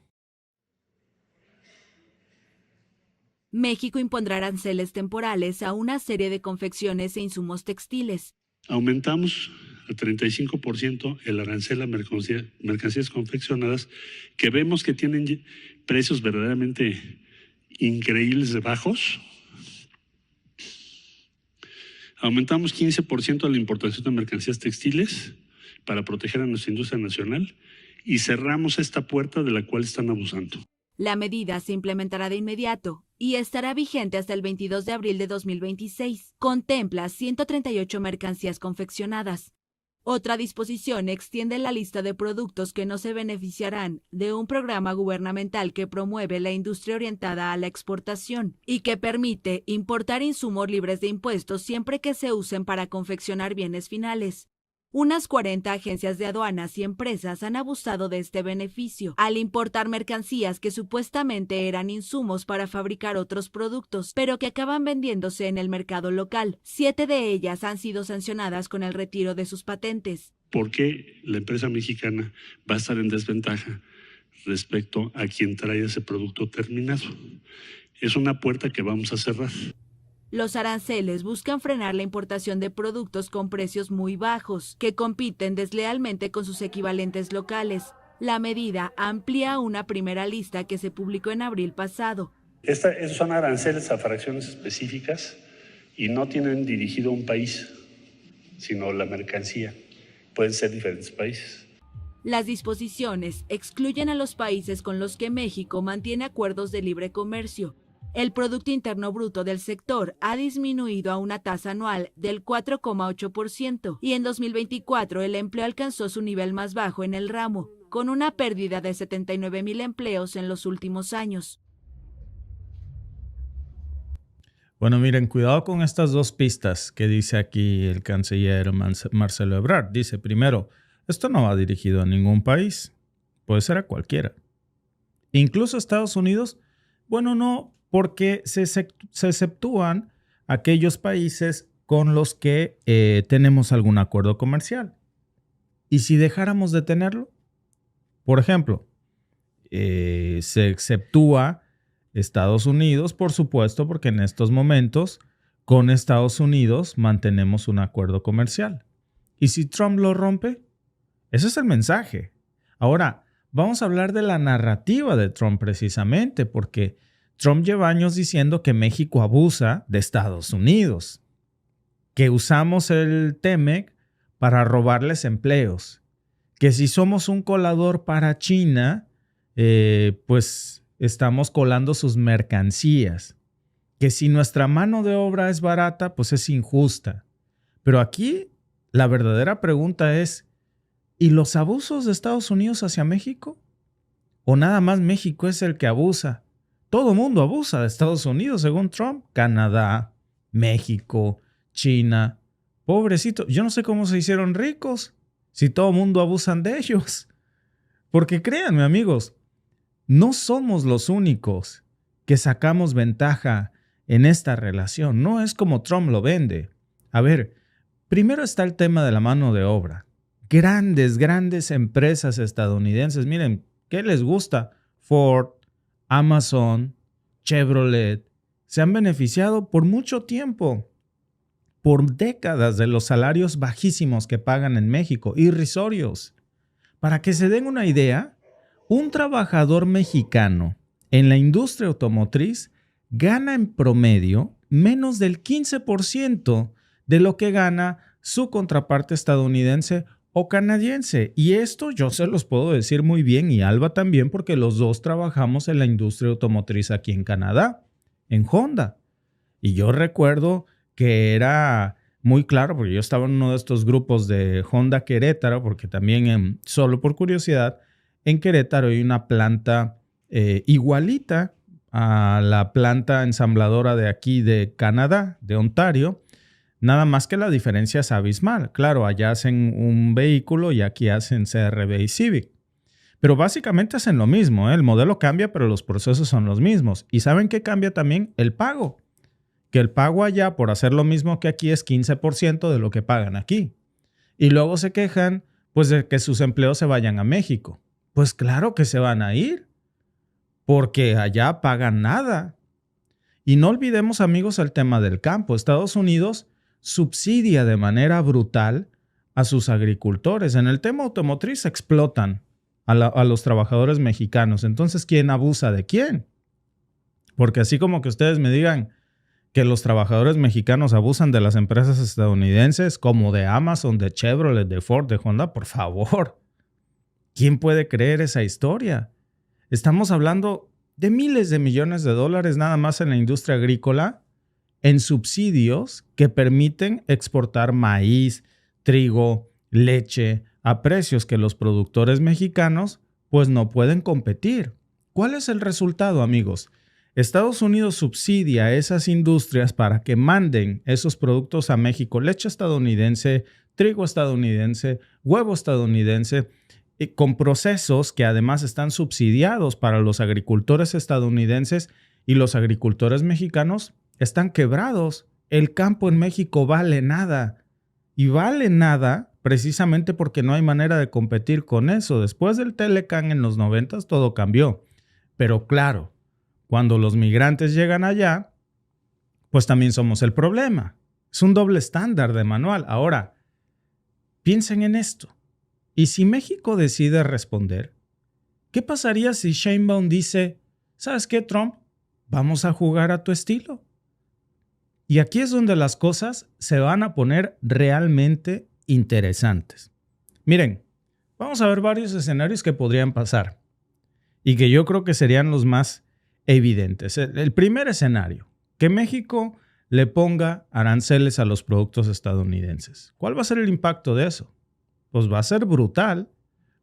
México impondrá aranceles temporales a una serie de confecciones e insumos textiles. Aumentamos al 35% el arancel a mercancías confeccionadas que vemos que tienen precios verdaderamente increíbles de bajos. Aumentamos 15% la importación de mercancías textiles para proteger a nuestra industria nacional y cerramos esta puerta de la cual están abusando. La medida se implementará de inmediato y estará vigente hasta el 22 de abril de 2026. Contempla 138 mercancías confeccionadas. Otra disposición extiende la lista de productos que no se beneficiarán de un programa gubernamental que promueve la industria orientada a la exportación y que permite importar insumos libres de impuestos siempre que se usen para confeccionar bienes finales. Unas 40 agencias de aduanas y empresas han abusado de este beneficio al importar mercancías que supuestamente eran insumos para fabricar otros productos, pero que acaban vendiéndose en el mercado local. 7 de ellas han sido sancionadas con el retiro de sus patentes. ¿Por qué la empresa mexicana va a estar en desventaja respecto a quien trae ese producto terminado? Es una puerta que vamos a cerrar. Los aranceles buscan frenar la importación de productos con precios muy bajos, que compiten deslealmente con sus equivalentes locales. La medida amplía una primera lista que se publicó en abril pasado. Esos son aranceles a fracciones específicas y no tienen dirigido a un país, sino la mercancía. Pueden ser diferentes países. Las disposiciones excluyen a los países con los que México mantiene acuerdos de libre comercio. El Producto Interno Bruto del sector ha disminuido a una tasa anual del 4,8% y en 2024 el empleo alcanzó su nivel más bajo en el ramo, con una pérdida de 79,000 empleos en los últimos años. Bueno, miren, cuidado con estas dos pistas que dice aquí el canciller Marcelo Ebrard. Dice, primero, esto no va dirigido a ningún país, puede ser a cualquiera. Incluso Estados Unidos, bueno, no, porque se exceptúan aquellos países con los que tenemos algún acuerdo comercial. ¿Y si dejáramos de tenerlo? Por ejemplo, se exceptúa Estados Unidos, por supuesto, porque en estos momentos con Estados Unidos mantenemos un acuerdo comercial. ¿Y si Trump lo rompe? Ese es el mensaje. Ahora, vamos a hablar de la narrativa de Trump precisamente, porque Trump lleva años diciendo que México abusa de Estados Unidos, que usamos el TEMEC para robarles empleos, que si somos un colador para China, pues estamos colando sus mercancías, que si nuestra mano de obra es barata, pues es injusta. Pero aquí la verdadera pregunta es, ¿y los abusos de Estados Unidos hacia México? ¿O nada más México es el que abusa? Todo mundo abusa de Estados Unidos, según Trump. Canadá, México, China. Pobrecito, yo no sé cómo se hicieron ricos si todo mundo abusan de ellos. Porque créanme, amigos, no somos los únicos que sacamos ventaja en esta relación. No es como Trump lo vende. A ver, primero está el tema de la mano de obra. Grandes empresas estadounidenses, miren, ¿qué les gusta? Ford, Amazon, Chevrolet, se han beneficiado por mucho tiempo, por décadas, de los salarios bajísimos que pagan en México, irrisorios. Para que se den una idea, un trabajador mexicano en la industria automotriz gana en promedio menos del 15% de lo que gana su contraparte estadounidense o canadiense. Y esto yo se los puedo decir muy bien, y Alba también, porque los dos trabajamos en la industria automotriz aquí en Canadá, en Honda. Y yo recuerdo que era muy claro, porque yo estaba en uno de estos grupos de Honda Querétaro, porque también, solo por curiosidad, en Querétaro hay una planta igualita a la planta ensambladora de aquí de Canadá, de Ontario. Nada más que la diferencia es abismal. Claro, allá hacen un vehículo y aquí hacen CR-V y Civic. Pero básicamente hacen lo mismo, ¿eh? El modelo cambia, pero los procesos son los mismos. ¿Y saben qué cambia también? El pago. Que el pago allá por hacer lo mismo que aquí es 15% de lo que pagan aquí. Y luego se quejan, pues, de que sus empleos se vayan a México. Pues claro que se van a ir, porque allá pagan nada. Y no olvidemos, amigos, el tema del campo. Estados Unidos subsidia de manera brutal a sus agricultores. En el tema automotriz explotan a los trabajadores mexicanos. Entonces, ¿quién abusa de quién? Porque así como que ustedes me digan que los trabajadores mexicanos abusan de las empresas estadounidenses, como de Amazon, de Chevrolet, de Ford, de Honda, por favor. ¿Quién puede creer esa historia? Estamos hablando de miles de millones de dólares nada más en la industria agrícola, en subsidios que permiten exportar maíz, trigo, leche a precios que los productores mexicanos pues no pueden competir. ¿Cuál es el resultado, amigos? Estados Unidos subsidia a esas industrias para que manden esos productos a México, leche estadounidense, trigo estadounidense, huevo estadounidense, con procesos que además están subsidiados para los agricultores estadounidenses, y los agricultores mexicanos están quebrados. El campo en México vale nada. Y vale nada precisamente porque no hay manera de competir con eso. Después del Telecán en los 90s todo cambió. Pero claro, cuando los migrantes llegan allá, pues también somos el problema. Es un doble estándar de manual. Ahora, piensen en esto. ¿Y si México decide responder? ¿Qué pasaría si Sheinbaum dice, ¿sabes qué, Trump? Vamos a jugar a tu estilo. Y aquí es donde las cosas se van a poner realmente interesantes. Miren, vamos a ver varios escenarios que podrían pasar y que yo creo que serían los más evidentes. El primer escenario, que México le ponga aranceles a los productos estadounidenses. ¿Cuál va a ser el impacto de eso? Pues va a ser brutal,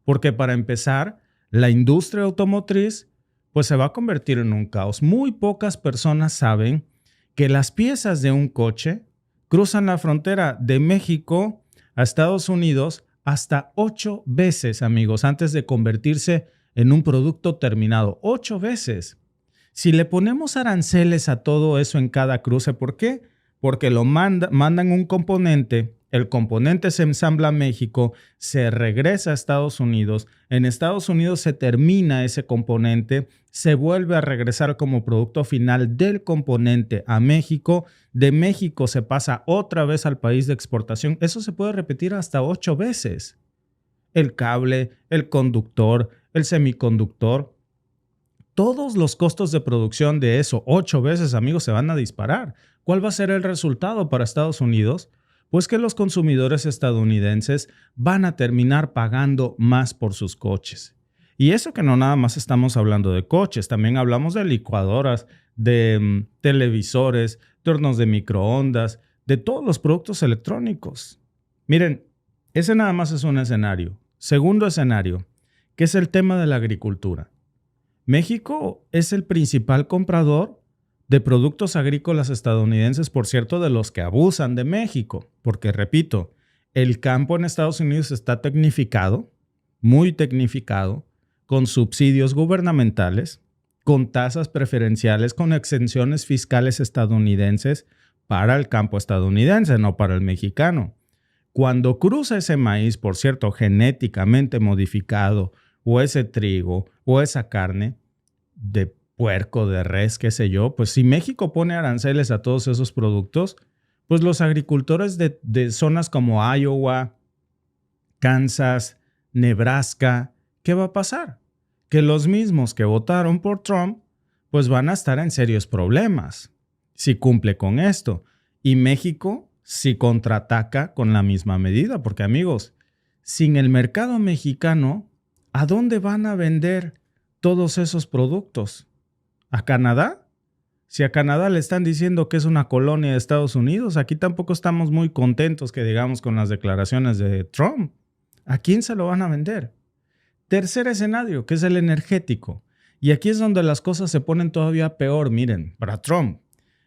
porque para empezar, la industria automotriz pues se va a convertir en un caos. Muy pocas personas saben que las piezas de un coche cruzan la frontera de México a Estados Unidos hasta 8 veces, amigos, antes de convertirse en un producto terminado. 8 veces. Si le ponemos aranceles a todo eso en cada cruce, ¿por qué? porque lo mandan un componente, el componente se ensambla a México, se regresa a Estados Unidos, en Estados Unidos se termina ese componente, se vuelve a regresar como producto final del componente a México, de México se pasa otra vez al país de exportación. Eso se puede repetir hasta 8 veces. El cable, el conductor, el semiconductor, todos los costos de producción de eso 8 veces, amigos, se van a disparar. ¿Cuál va a ser el resultado para Estados Unidos? Pues que los consumidores estadounidenses van a terminar pagando más por sus coches. Y eso que no nada más estamos hablando de coches, también hablamos de licuadoras, de televisores, de hornos de microondas, de todos los productos electrónicos. Miren, ese nada más es un escenario. Segundo escenario, que es el tema de la agricultura. México es el principal comprador de productos agrícolas estadounidenses, por cierto, de los que abusan de México. Porque, repito, el campo en Estados Unidos está tecnificado, muy tecnificado, con subsidios gubernamentales, con tasas preferenciales, con exenciones fiscales estadounidenses para el campo estadounidense, no para el mexicano. Cuando cruza ese maíz, por cierto, genéticamente modificado, o ese trigo, o esa carne de puerco, de res, qué sé yo, pues si México pone aranceles a todos esos productos, pues los agricultores de zonas como Iowa, Kansas, Nebraska, ¿qué va a pasar? Que los mismos que votaron por Trump, pues van a estar en serios problemas si cumple con esto. Y México si contraataca con la misma medida, porque amigos, sin el mercado mexicano, ¿a dónde van a vender todos esos productos? ¿A Canadá? Si a Canadá le están diciendo que es una colonia de Estados Unidos, aquí tampoco estamos muy contentos que digamos con las declaraciones de Trump. ¿A quién se lo van a vender? Tercer escenario, que es el energético. Y aquí es donde las cosas se ponen todavía peor. Miren, para Trump,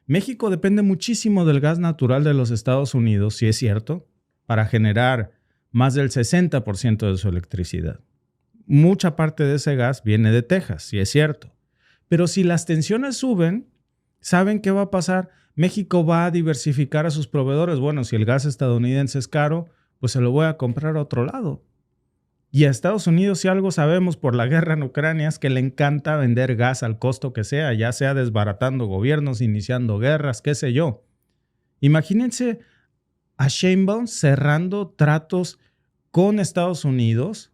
México depende muchísimo del gas natural de los Estados Unidos, si es cierto, para generar más del 60% de su electricidad. Mucha parte de ese gas viene de Texas, si es cierto. Pero si las tensiones suben, ¿saben qué va a pasar? México va a diversificar a sus proveedores. Bueno, si el gas estadounidense es caro, pues se lo voy a comprar a otro lado. Y a Estados Unidos, si algo sabemos por la guerra en Ucrania, es que le encanta vender gas al costo que sea, ya sea desbaratando gobiernos, iniciando guerras, qué sé yo. Imagínense a Sheinbaum cerrando tratos con Estados Unidos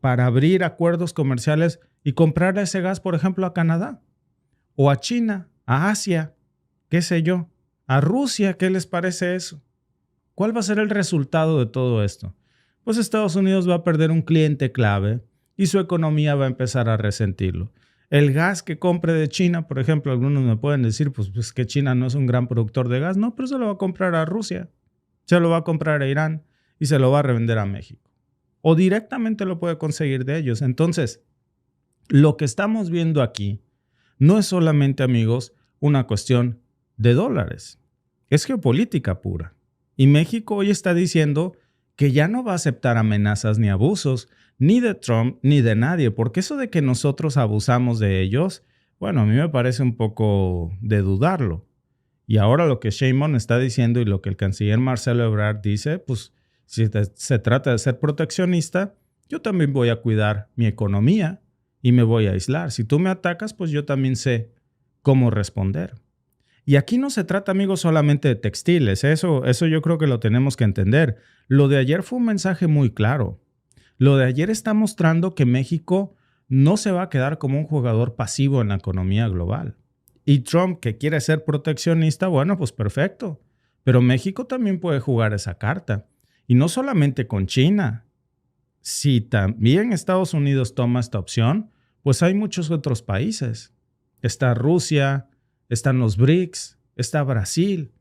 para abrir acuerdos comerciales y comprar ese gas, por ejemplo, a Canadá, o a China, a Asia, qué sé yo, a Rusia. ¿Qué les parece eso? ¿Cuál va a ser el resultado de todo esto? Pues Estados Unidos va a perder un cliente clave y su economía va a empezar a resentirlo. El gas que compre de China, por ejemplo, algunos me pueden decir pues que China no es un gran productor de gas. No, pero se lo va a comprar a Rusia, se lo va a comprar a Irán y se lo va a revender a México. O directamente lo puede conseguir de ellos. Entonces, lo que estamos viendo aquí no es solamente, amigos, una cuestión de dólares. Es geopolítica pura. Y México hoy está diciendo que ya no va a aceptar amenazas ni abusos, ni de Trump, ni de nadie, porque eso de que nosotros abusamos de ellos, bueno, a mí me parece un poco de dudarlo. Y ahora lo que Sheinbaum está diciendo y lo que el canciller Marcelo Ebrard dice, pues si se trata de ser proteccionista, yo también voy a cuidar mi economía y me voy a aislar. Si tú me atacas, pues yo también sé cómo responder. Y aquí no se trata, amigos, solamente de textiles. Eso yo creo que lo tenemos que entender. Lo de ayer fue un mensaje muy claro. Lo de ayer está mostrando que México no se va a quedar como un jugador pasivo en la economía global. Y Trump, que quiere ser proteccionista, bueno, pues perfecto. Pero México también puede jugar esa carta. Y no solamente con China. Si también Estados Unidos toma esta opción, pues hay muchos otros países. Está Rusia, están los BRICS, está Brasil.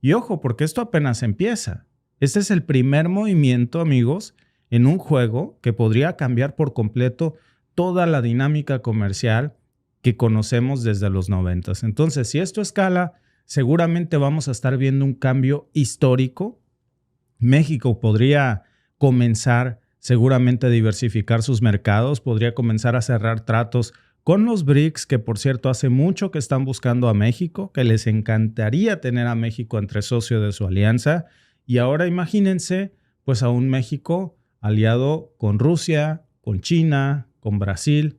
Y ojo, porque esto apenas empieza. Este es el primer movimiento, amigos, en un juego que podría cambiar por completo toda la dinámica comercial que conocemos desde los 90. Entonces, si esto escala, seguramente vamos a estar viendo un cambio histórico. México podría comenzar seguramente a diversificar sus mercados, podría comenzar a cerrar tratos con los BRICS, que por cierto hace mucho que están buscando a México, que les encantaría tener a México entre socio de su alianza. Y ahora imagínense pues a un México aliado con Rusia, con China, con Brasil.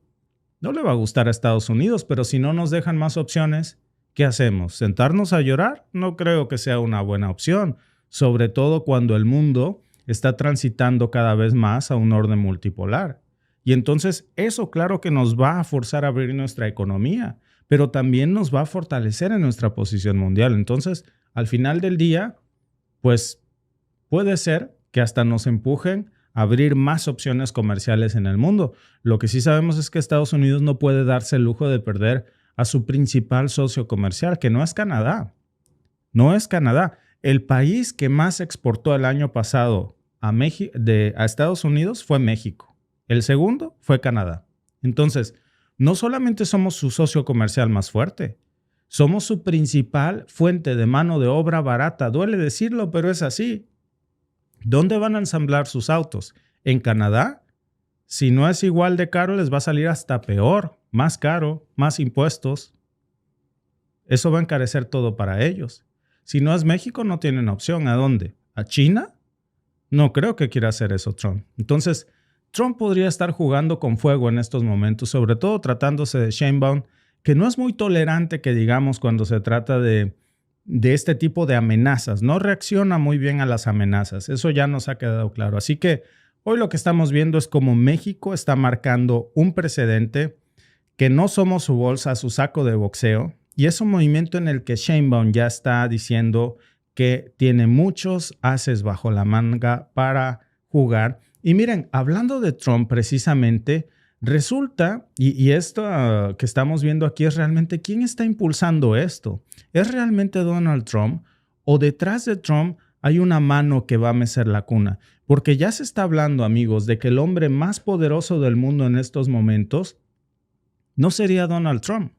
No le va a gustar a Estados Unidos, pero si no nos dejan más opciones, ¿qué hacemos? ¿Sentarnos a llorar? No creo que sea una buena opción, sobre todo cuando el mundo está transitando cada vez más a un orden multipolar. Y entonces eso claro que nos va a forzar a abrir nuestra economía, pero también nos va a fortalecer en nuestra posición mundial. Entonces, al final del día, pues puede ser que hasta nos empujen a abrir más opciones comerciales en el mundo. Lo que sí sabemos es que Estados Unidos no puede darse el lujo de perder a su principal socio comercial, que no es Canadá. No es Canadá. El país que más exportó el año pasado a Estados Unidos fue México. El segundo fue Canadá. Entonces, no solamente somos su socio comercial más fuerte, somos su principal fuente de mano de obra barata. Duele decirlo, pero es así. ¿Dónde van a ensamblar sus autos? ¿En Canadá? Si no es igual de caro, les va a salir hasta peor, más caro, más impuestos. Eso va a encarecer todo para ellos. Si no es México, no tienen opción. ¿A dónde? ¿A China? No creo que quiera hacer eso Trump. Entonces, Trump podría estar jugando con fuego en estos momentos, sobre todo tratándose de Sheinbaum, que no es muy tolerante, que digamos, cuando se trata de este tipo de amenazas. No reacciona muy bien a las amenazas. Eso ya nos ha quedado claro. Así que hoy lo que estamos viendo es cómo México está marcando un precedente, que no somos su bolsa, su saco de boxeo. Y es un movimiento en el que Sheinbaum ya está diciendo que tiene muchos ases bajo la manga para jugar. Y miren, hablando de Trump precisamente, resulta, y esto que estamos viendo aquí es realmente, ¿quién está impulsando esto? ¿Es realmente Donald Trump? ¿O detrás de Trump hay una mano que va a mecer la cuna? Porque ya se está hablando, amigos, de que el hombre más poderoso del mundo en estos momentos no sería Donald Trump.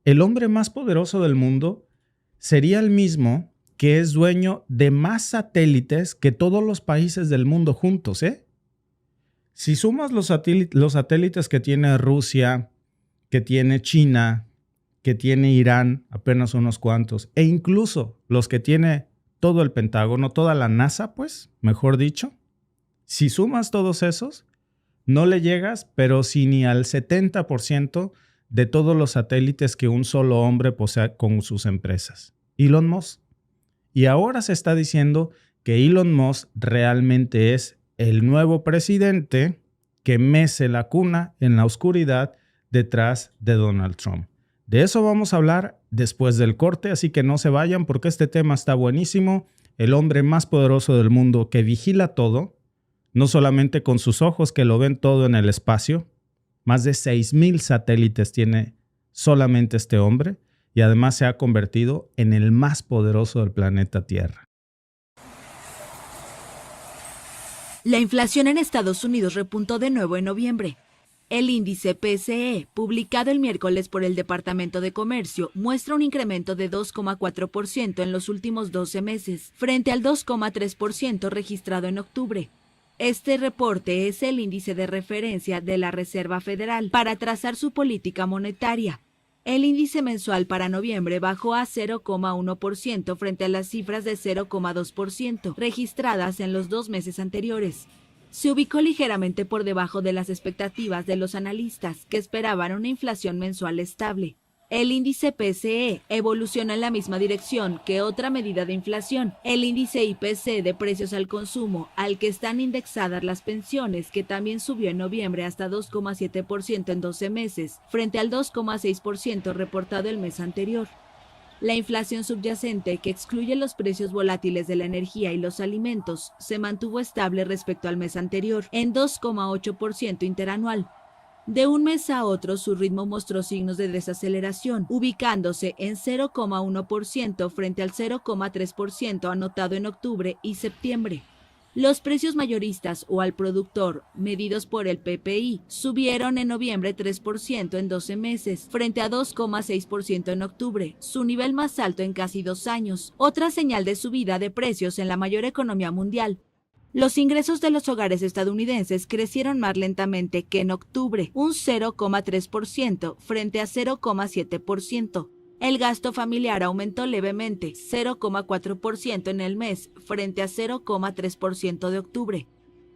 El hombre más poderoso del mundo sería el mismo que es dueño de más satélites que todos los países del mundo juntos, ¿eh? Si sumas los satélites que tiene Rusia, que tiene China, que tiene Irán, apenas unos cuantos, e incluso los que tiene todo el Pentágono, toda la NASA, pues, mejor dicho, si sumas todos esos, no le llegas, pero sí ni al 70% de todos los satélites que un solo hombre posee con sus empresas. Elon Musk. Y ahora se está diciendo que Elon Musk realmente es el nuevo presidente que mece la cuna en la oscuridad detrás de Donald Trump. De eso vamos a hablar después del corte, así que no se vayan porque este tema está buenísimo. El hombre más poderoso del mundo que vigila todo, no solamente con sus ojos que lo ven todo en el espacio, más de 6,000 satélites tiene solamente este hombre y además se ha convertido en el más poderoso del planeta Tierra. La inflación en Estados Unidos repuntó de nuevo en noviembre. El índice PCE, publicado el miércoles por el Departamento de Comercio, muestra un incremento de 2,4% en los últimos 12 meses, frente al 2,3% registrado en octubre. Este reporte es el índice de referencia de la Reserva Federal para trazar su política monetaria. El índice mensual para noviembre bajó a 0,1% frente a las cifras de 0,2% registradas en los 2 meses anteriores. Se ubicó ligeramente por debajo de las expectativas de los analistas, que esperaban una inflación mensual estable. El índice PCE evoluciona en la misma dirección que otra medida de inflación, el índice IPC de precios al consumo, al que están indexadas las pensiones, que también subió en noviembre hasta 2,7% en 12 meses, frente al 2,6% reportado el mes anterior. La inflación subyacente, que excluye los precios volátiles de la energía y los alimentos, se mantuvo estable respecto al mes anterior, en 2,8% interanual. De un mes a otro, su ritmo mostró signos de desaceleración, ubicándose en 0,1% frente al 0,3% anotado en octubre y septiembre. Los precios mayoristas o al productor, medidos por el PPI, subieron en noviembre 3% en 12 meses, frente a 2,6% en octubre, su nivel más alto en casi 2 años, otra señal de subida de precios en la mayor economía mundial. Los ingresos de los hogares estadounidenses crecieron más lentamente que en octubre, un 0,3% frente a 0,7%. El gasto familiar aumentó levemente, 0,4% en el mes, frente a 0,3% de octubre.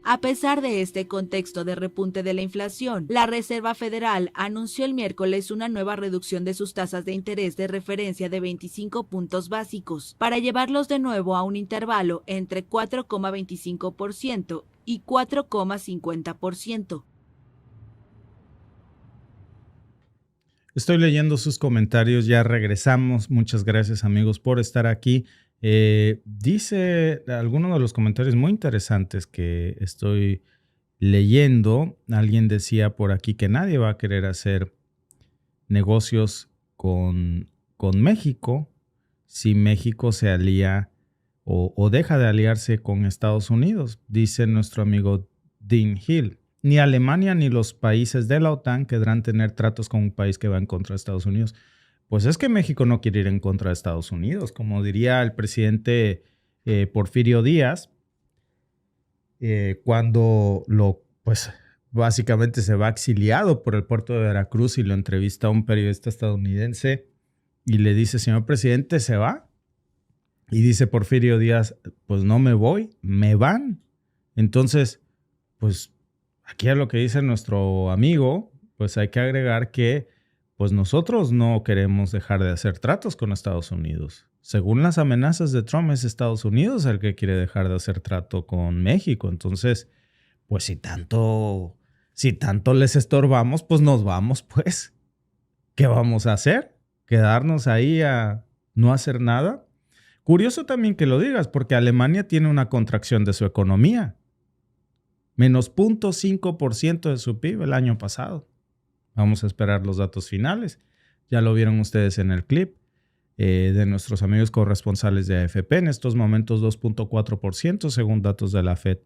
A pesar de este contexto de repunte de la inflación, la Reserva Federal anunció el miércoles una nueva reducción de sus tasas de interés de referencia de 25 puntos básicos, para llevarlos de nuevo a un intervalo entre 4,25% y 4,50%. Estoy leyendo sus comentarios, ya regresamos. Muchas gracias, amigos, por estar aquí. Dice algunos de los comentarios muy interesantes que estoy leyendo. Alguien decía por aquí que nadie va a querer hacer negocios con México si México se alía o deja de aliarse con Estados Unidos, dice nuestro amigo Dean Hill. Ni Alemania ni los países de la OTAN querrán tener tratos con un país que va en contra de Estados Unidos. Pues es que México no quiere ir en contra de Estados Unidos. Como diría el presidente Porfirio Díaz, cuando básicamente se va exiliado por el puerto de Veracruz y lo entrevista a un periodista estadounidense y le dice, señor presidente, ¿se va? Y dice Porfirio Díaz, pues no me voy, me van. Entonces, pues aquí a lo que dice nuestro amigo, pues hay que agregar que pues nosotros no queremos dejar de hacer tratos con Estados Unidos. Según las amenazas de Trump, es Estados Unidos el que quiere dejar de hacer trato con México. Entonces, pues si tanto les estorbamos, pues nos vamos, pues. ¿Qué vamos a hacer? ¿Quedarnos ahí a no hacer nada? Curioso también que lo digas, porque Alemania tiene una contracción de su economía. Menos 0,5% de su PIB el año pasado. Vamos a esperar los datos finales. Ya lo vieron ustedes en el clip de nuestros amigos corresponsales de AFP. En estos momentos 2,4% según datos de la Fed.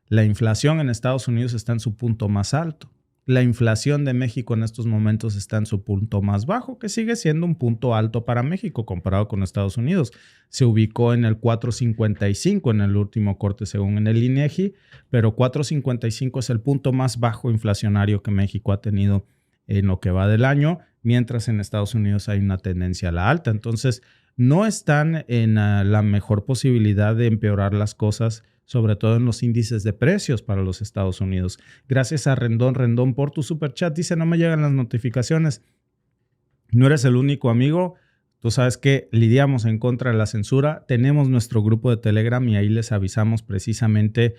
La inflación en Estados Unidos está en su punto más alto. La inflación de México en estos momentos está en su punto más bajo, que sigue siendo un punto alto para México comparado con Estados Unidos. Se ubicó en el 4.55 en el último corte según en el INEGI, pero 4.55 es el punto más bajo inflacionario que México ha tenido en lo que va del año, mientras en Estados Unidos hay una tendencia a la alta. Entonces, no están en la mejor posibilidad de empeorar las cosas, sobre todo en los índices de precios para los Estados Unidos. Gracias a Rendón por tu superchat. Dice, no me llegan las notificaciones. No eres el único, amigo. Tú sabes que lidiamos en contra de la censura. Tenemos nuestro grupo de Telegram y ahí les avisamos precisamente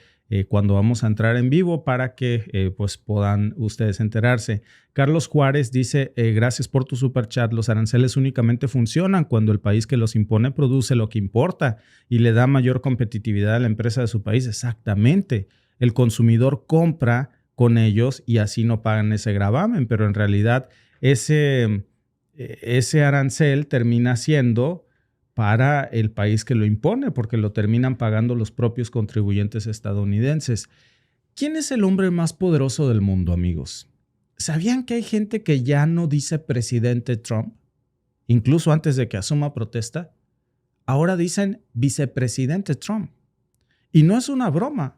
cuando vamos a entrar en vivo para que pues puedan ustedes enterarse. Carlos Juárez dice, gracias por tu superchat. Los aranceles únicamente funcionan cuando el país que los impone produce lo que importa y le da mayor competitividad a la empresa de su país. Exactamente. El consumidor compra con ellos y así no pagan ese gravamen, pero en realidad ese arancel termina siendo para el país que lo impone, porque lo terminan pagando los propios contribuyentes estadounidenses. ¿Quién es el hombre más poderoso del mundo, amigos? ¿Sabían que hay gente que ya no dice presidente Trump? Incluso antes de que asuma protesta, ahora dicen vicepresidente Trump. Y no es una broma,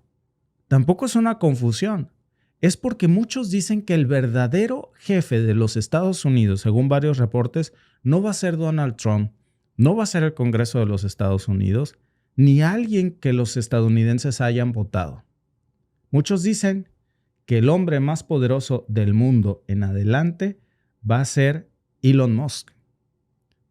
tampoco es una confusión. Es porque muchos dicen que el verdadero jefe de los Estados Unidos, según varios reportes, no va a ser Donald Trump, no va a ser el Congreso de los Estados Unidos, ni alguien que los estadounidenses hayan votado. Muchos dicen que el hombre más poderoso del mundo en adelante va a ser Elon Musk.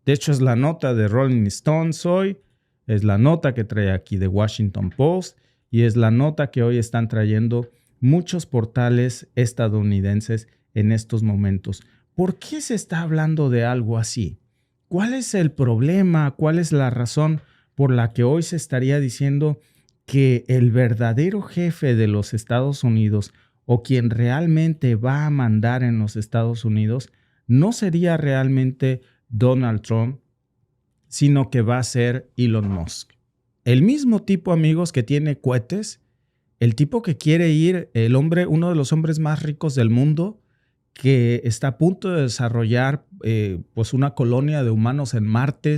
De hecho, es la nota de Rolling Stones hoy, es la nota que trae aquí The Washington Post y es la nota que hoy están trayendo muchos portales estadounidenses en estos momentos. ¿Por qué se está hablando de algo así? ¿Cuál es el problema? ¿Cuál es la razón por la que hoy se estaría diciendo que el verdadero jefe de los Estados Unidos o quien realmente va a mandar en los Estados Unidos no sería realmente Donald Trump, sino que va a ser Elon Musk? El mismo tipo, amigos, que tiene cohetes, el tipo que quiere ir, el hombre, uno de los hombres más ricos del mundo, que está a punto de desarrollar pues una colonia de humanos en Marte,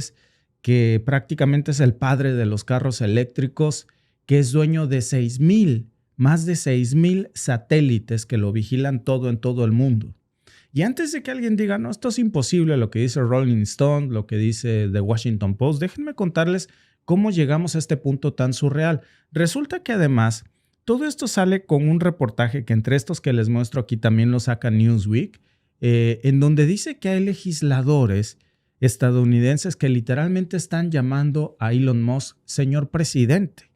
que prácticamente es el padre de los carros eléctricos, que es dueño de más de 6,000 satélites que lo vigilan todo en todo el mundo. Y antes de que alguien diga, no, esto es imposible, lo que dice Rolling Stone, lo que dice The Washington Post, déjenme contarles cómo llegamos a este punto tan surreal. Resulta que además, todo esto sale con un reportaje que entre estos que les muestro aquí también lo saca Newsweek, en donde dice que hay legisladores estadounidenses que literalmente están llamando a Elon Musk señor presidente.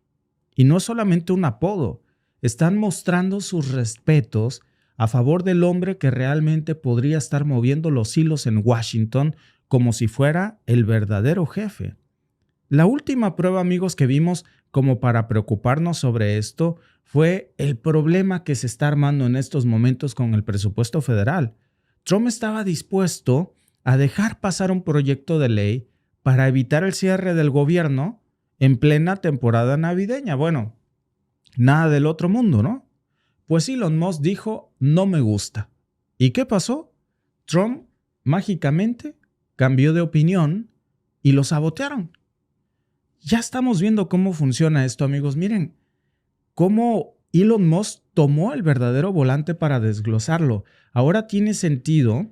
Y no solamente un apodo, están mostrando sus respetos a favor del hombre que realmente podría estar moviendo los hilos en Washington como si fuera el verdadero jefe. La última prueba, amigos, que vimos como para preocuparnos sobre esto fue el problema que se está armando en estos momentos con el presupuesto federal. Trump estaba dispuesto a dejar pasar un proyecto de ley para evitar el cierre del gobierno en plena temporada navideña. Bueno, nada del otro mundo, ¿no? Pues Elon Musk dijo, no me gusta. ¿Y qué pasó? Trump mágicamente cambió de opinión y lo sabotearon. Ya estamos viendo cómo funciona esto, amigos. Miren cómo Elon Musk tomó el verdadero volante para desglosarlo. Ahora tiene sentido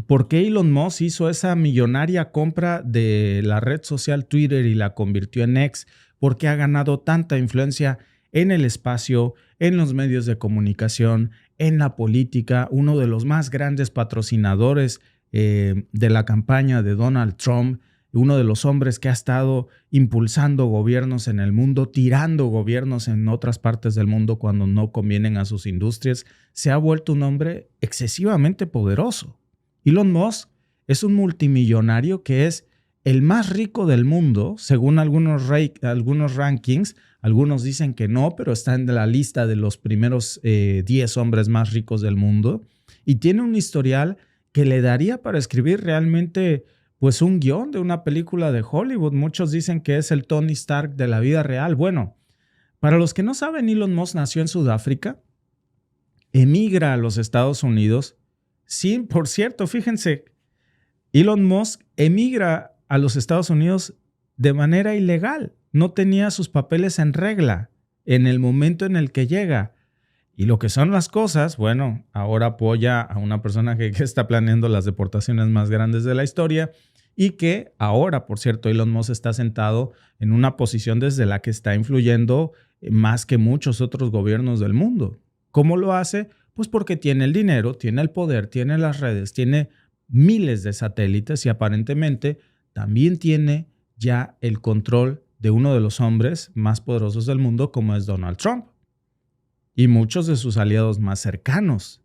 por qué Elon Musk hizo esa millonaria compra de la red social Twitter y la convirtió en X, porque ha ganado tanta influencia en el espacio, en los medios de comunicación, en la política, uno de los más grandes patrocinadores de la campaña de Donald Trump, uno de los hombres que ha estado impulsando gobiernos en el mundo, tirando gobiernos en otras partes del mundo cuando no convienen a sus industrias, se ha vuelto un hombre excesivamente poderoso. Elon Musk es un multimillonario que es el más rico del mundo, según algunos rankings. Algunos dicen que no, pero está en la lista de los primeros 10 hombres más ricos del mundo. Y tiene un historial que le daría para escribir realmente pues un guión de una película de Hollywood. Muchos dicen que es el Tony Stark de la vida real. Bueno, para los que no saben, Elon Musk nació en Sudáfrica, emigra a los Estados Unidos. Sí, por cierto, fíjense, Elon Musk emigra a los Estados Unidos de manera ilegal. No tenía sus papeles en regla en el momento en el que llega. Y lo que son las cosas, bueno, ahora apoya a una persona que está planeando las deportaciones más grandes de la historia y que ahora, por cierto, Elon Musk está sentado en una posición desde la que está influyendo más que muchos otros gobiernos del mundo. ¿Cómo lo hace? Pues porque tiene el dinero, tiene el poder, tiene las redes, tiene miles de satélites y aparentemente también tiene ya el control de uno de los hombres más poderosos del mundo, como es Donald Trump, y muchos de sus aliados más cercanos.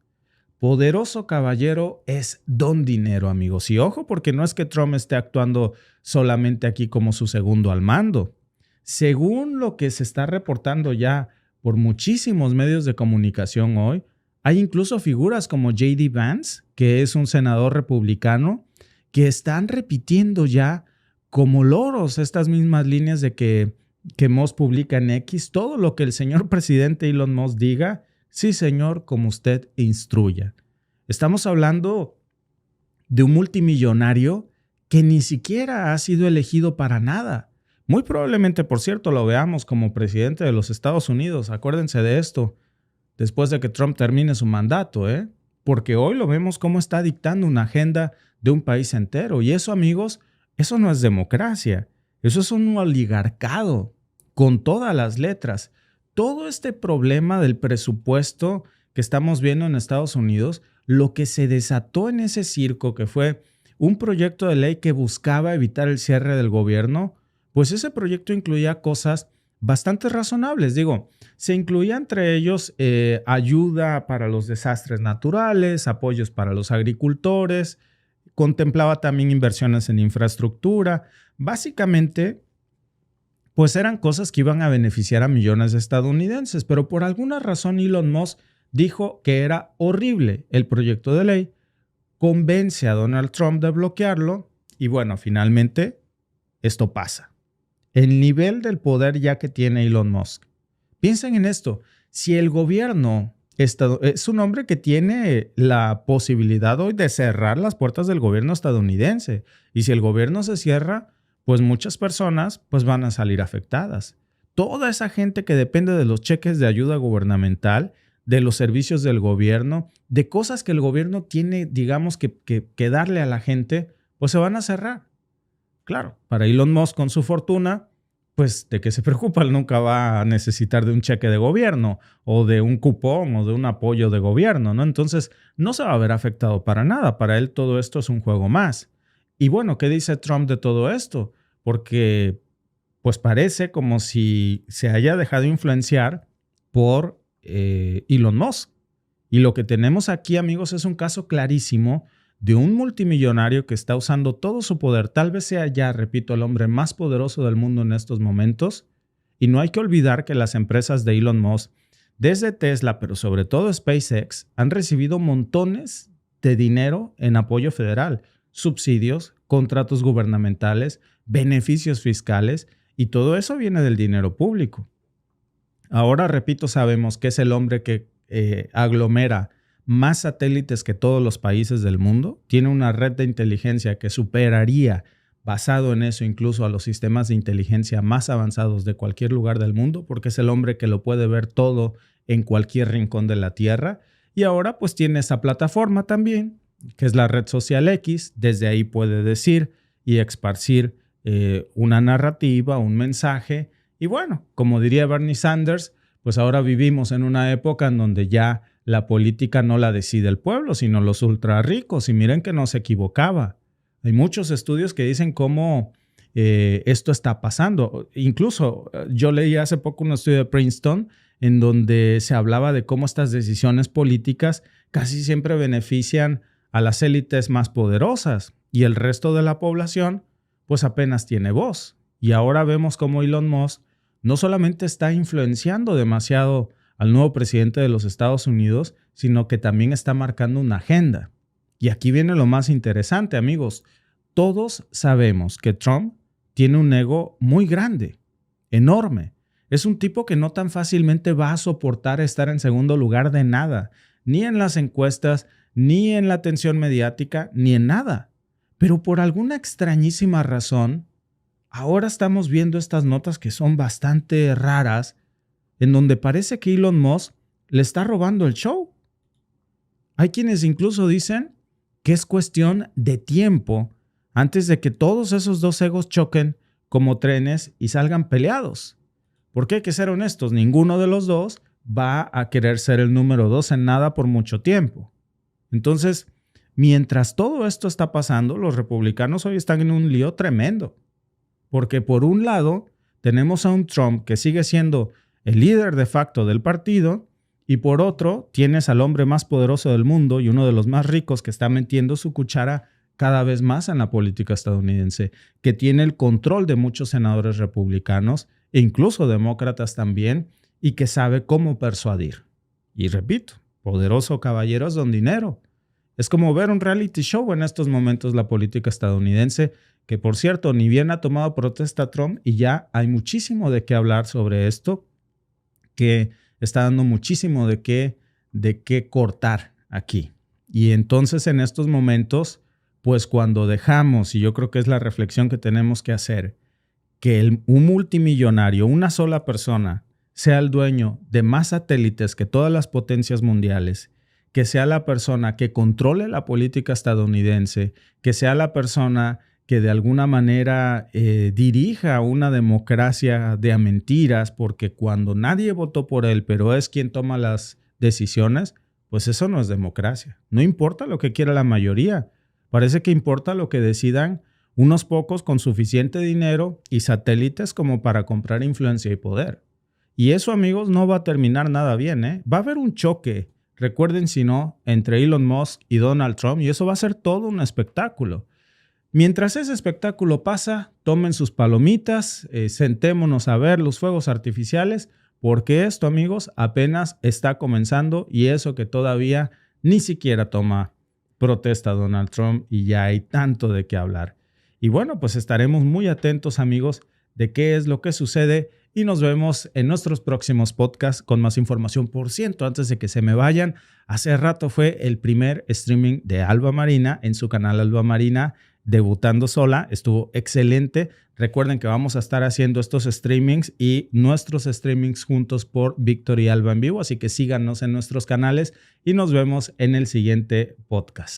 Poderoso caballero es don dinero, amigos. Y ojo, porque no es que Trump esté actuando solamente aquí como su segundo al mando. Según lo que se está reportando ya por muchísimos medios de comunicación hoy, hay incluso figuras como J.D. Vance, que es un senador republicano, que están repitiendo ya como loros estas mismas líneas de que Musk publica en X, todo lo que el señor presidente Elon Musk diga, sí señor, como usted instruya. Estamos hablando de un multimillonario que ni siquiera ha sido elegido para nada. Muy probablemente, por cierto, lo veamos como presidente de los Estados Unidos. Acuérdense de esto, después de que Trump termine su mandato, porque hoy lo vemos como está dictando una agenda de un país entero. Y eso, amigos, eso no es democracia. Eso es un oligarcado con todas las letras. Todo este problema del presupuesto que estamos viendo en Estados Unidos, lo que se desató en ese circo, que fue un proyecto de ley que buscaba evitar el cierre del gobierno, pues ese proyecto incluía cosas bastante razonables. Digo, se incluía entre ellos ayuda para los desastres naturales, apoyos para los agricultores, contemplaba también inversiones en infraestructura. Básicamente, pues eran cosas que iban a beneficiar a millones de estadounidenses, pero por alguna razón Elon Musk dijo que era horrible el proyecto de ley, convence a Donald Trump de bloquearlo y bueno, finalmente esto pasa. El nivel del poder ya que tiene Elon Musk. Piensen en esto, si el gobierno es un hombre que tiene la posibilidad hoy de cerrar las puertas del gobierno estadounidense y si el gobierno se cierra, pues muchas personas pues van a salir afectadas. toda esa gente que depende de los cheques de ayuda gubernamental, de los servicios del gobierno, de cosas que el gobierno tiene, digamos, que darle a la gente, pues se van a cerrar. Claro, para Elon Musk con su fortuna, pues de qué se preocupa, él nunca va a necesitar de un cheque de gobierno o de un cupón o de un apoyo de gobierno, ¿no? Entonces no se va a ver afectado para nada. Para él todo esto es un juego más. Y bueno, ¿qué dice Trump de todo esto? Porque pues parece como si se haya dejado influenciar por Elon Musk. Y lo que tenemos aquí, amigos, es un caso clarísimo de un multimillonario que está usando todo su poder. Tal vez sea ya, repito, el hombre más poderoso del mundo en estos momentos. Y no hay que olvidar que las empresas de Elon Musk, desde Tesla, pero sobre todo SpaceX, han recibido montones de dinero en apoyo federal, subsidios, contratos gubernamentales, beneficios fiscales, y todo eso viene del dinero público. Ahora, repito, sabemos que es el hombre que aglomera más satélites que todos los países del mundo. Tiene una red de inteligencia que superaría, basado en eso, incluso a los sistemas de inteligencia más avanzados de cualquier lugar del mundo, porque es el hombre que lo puede ver todo en cualquier rincón de la Tierra. Y ahora pues tiene esa plataforma también, que es la red social X. Desde ahí puede decir y esparcir una narrativa, un mensaje. Y bueno, como diría Bernie Sanders, pues ahora vivimos en una época en donde ya la política no la decide el pueblo, sino los ultra ricos. Y miren que no se equivocaba. Hay muchos estudios que dicen cómo esto está pasando. Incluso yo leí hace poco un estudio de Princeton en donde se hablaba de cómo estas decisiones políticas casi siempre benefician a las élites más poderosas y el resto de la población pues apenas tiene voz. Y ahora vemos cómo Elon Musk no solamente está influenciando demasiado al nuevo presidente de los Estados Unidos, sino que también está marcando una agenda. Y aquí viene lo más interesante, amigos. Todos sabemos que Trump tiene un ego muy grande, enorme. Es un tipo que no tan fácilmente va a soportar estar en segundo lugar de nada, ni en las encuestas, ni en la atención mediática, ni en nada. Pero por alguna extrañísima razón, ahora estamos viendo estas notas que son bastante raras, en donde parece que Elon Musk le está robando el show. Hay quienes incluso dicen que es cuestión de tiempo antes de que todos esos dos egos choquen como trenes y salgan peleados. Porque hay que ser honestos, ninguno de los dos va a querer ser el número 2 en nada por mucho tiempo. Entonces, mientras todo esto está pasando, los republicanos hoy están en un lío tremendo. Porque por un lado, tenemos a un Trump que sigue siendo el líder de facto del partido, y por otro, tienes al hombre más poderoso del mundo y uno de los más ricos que está metiendo su cuchara cada vez más en la política estadounidense, que tiene el control de muchos senadores republicanos e incluso demócratas también, y que sabe cómo persuadir. Y repito, poderoso caballeros don dinero. Es como ver un reality show en estos momentos la política estadounidense, que por cierto, ni bien ha tomado protesta Trump y ya hay muchísimo de qué hablar sobre esto, que está dando muchísimo de qué cortar aquí. Y entonces en estos momentos, pues cuando dejamos, y yo creo que es la reflexión que tenemos que hacer, que un multimillonario, una sola persona, sea el dueño de más satélites que todas las potencias mundiales, que sea la persona que controle la política estadounidense, que sea la persona que de alguna manera dirija una democracia de a mentiras, porque cuando nadie votó por él, pero es quien toma las decisiones, pues eso no es democracia. No importa lo que quiera la mayoría. Parece que importa lo que decidan unos pocos con suficiente dinero y satélites como para comprar influencia y poder. Y eso, amigos, no va a terminar nada bien, ¿eh? Va a haber un choque, recuerden si no, entre Elon Musk y Donald Trump, y eso va a ser todo un espectáculo. Mientras ese espectáculo pasa, tomen sus palomitas, sentémonos a ver los fuegos artificiales, porque esto, amigos, apenas está comenzando, y eso que todavía ni siquiera toma protesta Donald Trump y ya hay tanto de qué hablar. Y bueno, pues estaremos muy atentos, amigos, de qué es lo que sucede, y nos vemos en nuestros próximos podcasts con más información. Por cierto, antes de que se me vayan, hace rato fue el primer streaming de Alba Marina en su canal Alba Marina debutando sola. Estuvo excelente. Recuerden que vamos a estar haciendo estos streamings y nuestros streamings juntos por Víctor y Alba en vivo, así que síganos en nuestros canales y nos vemos en el siguiente podcast.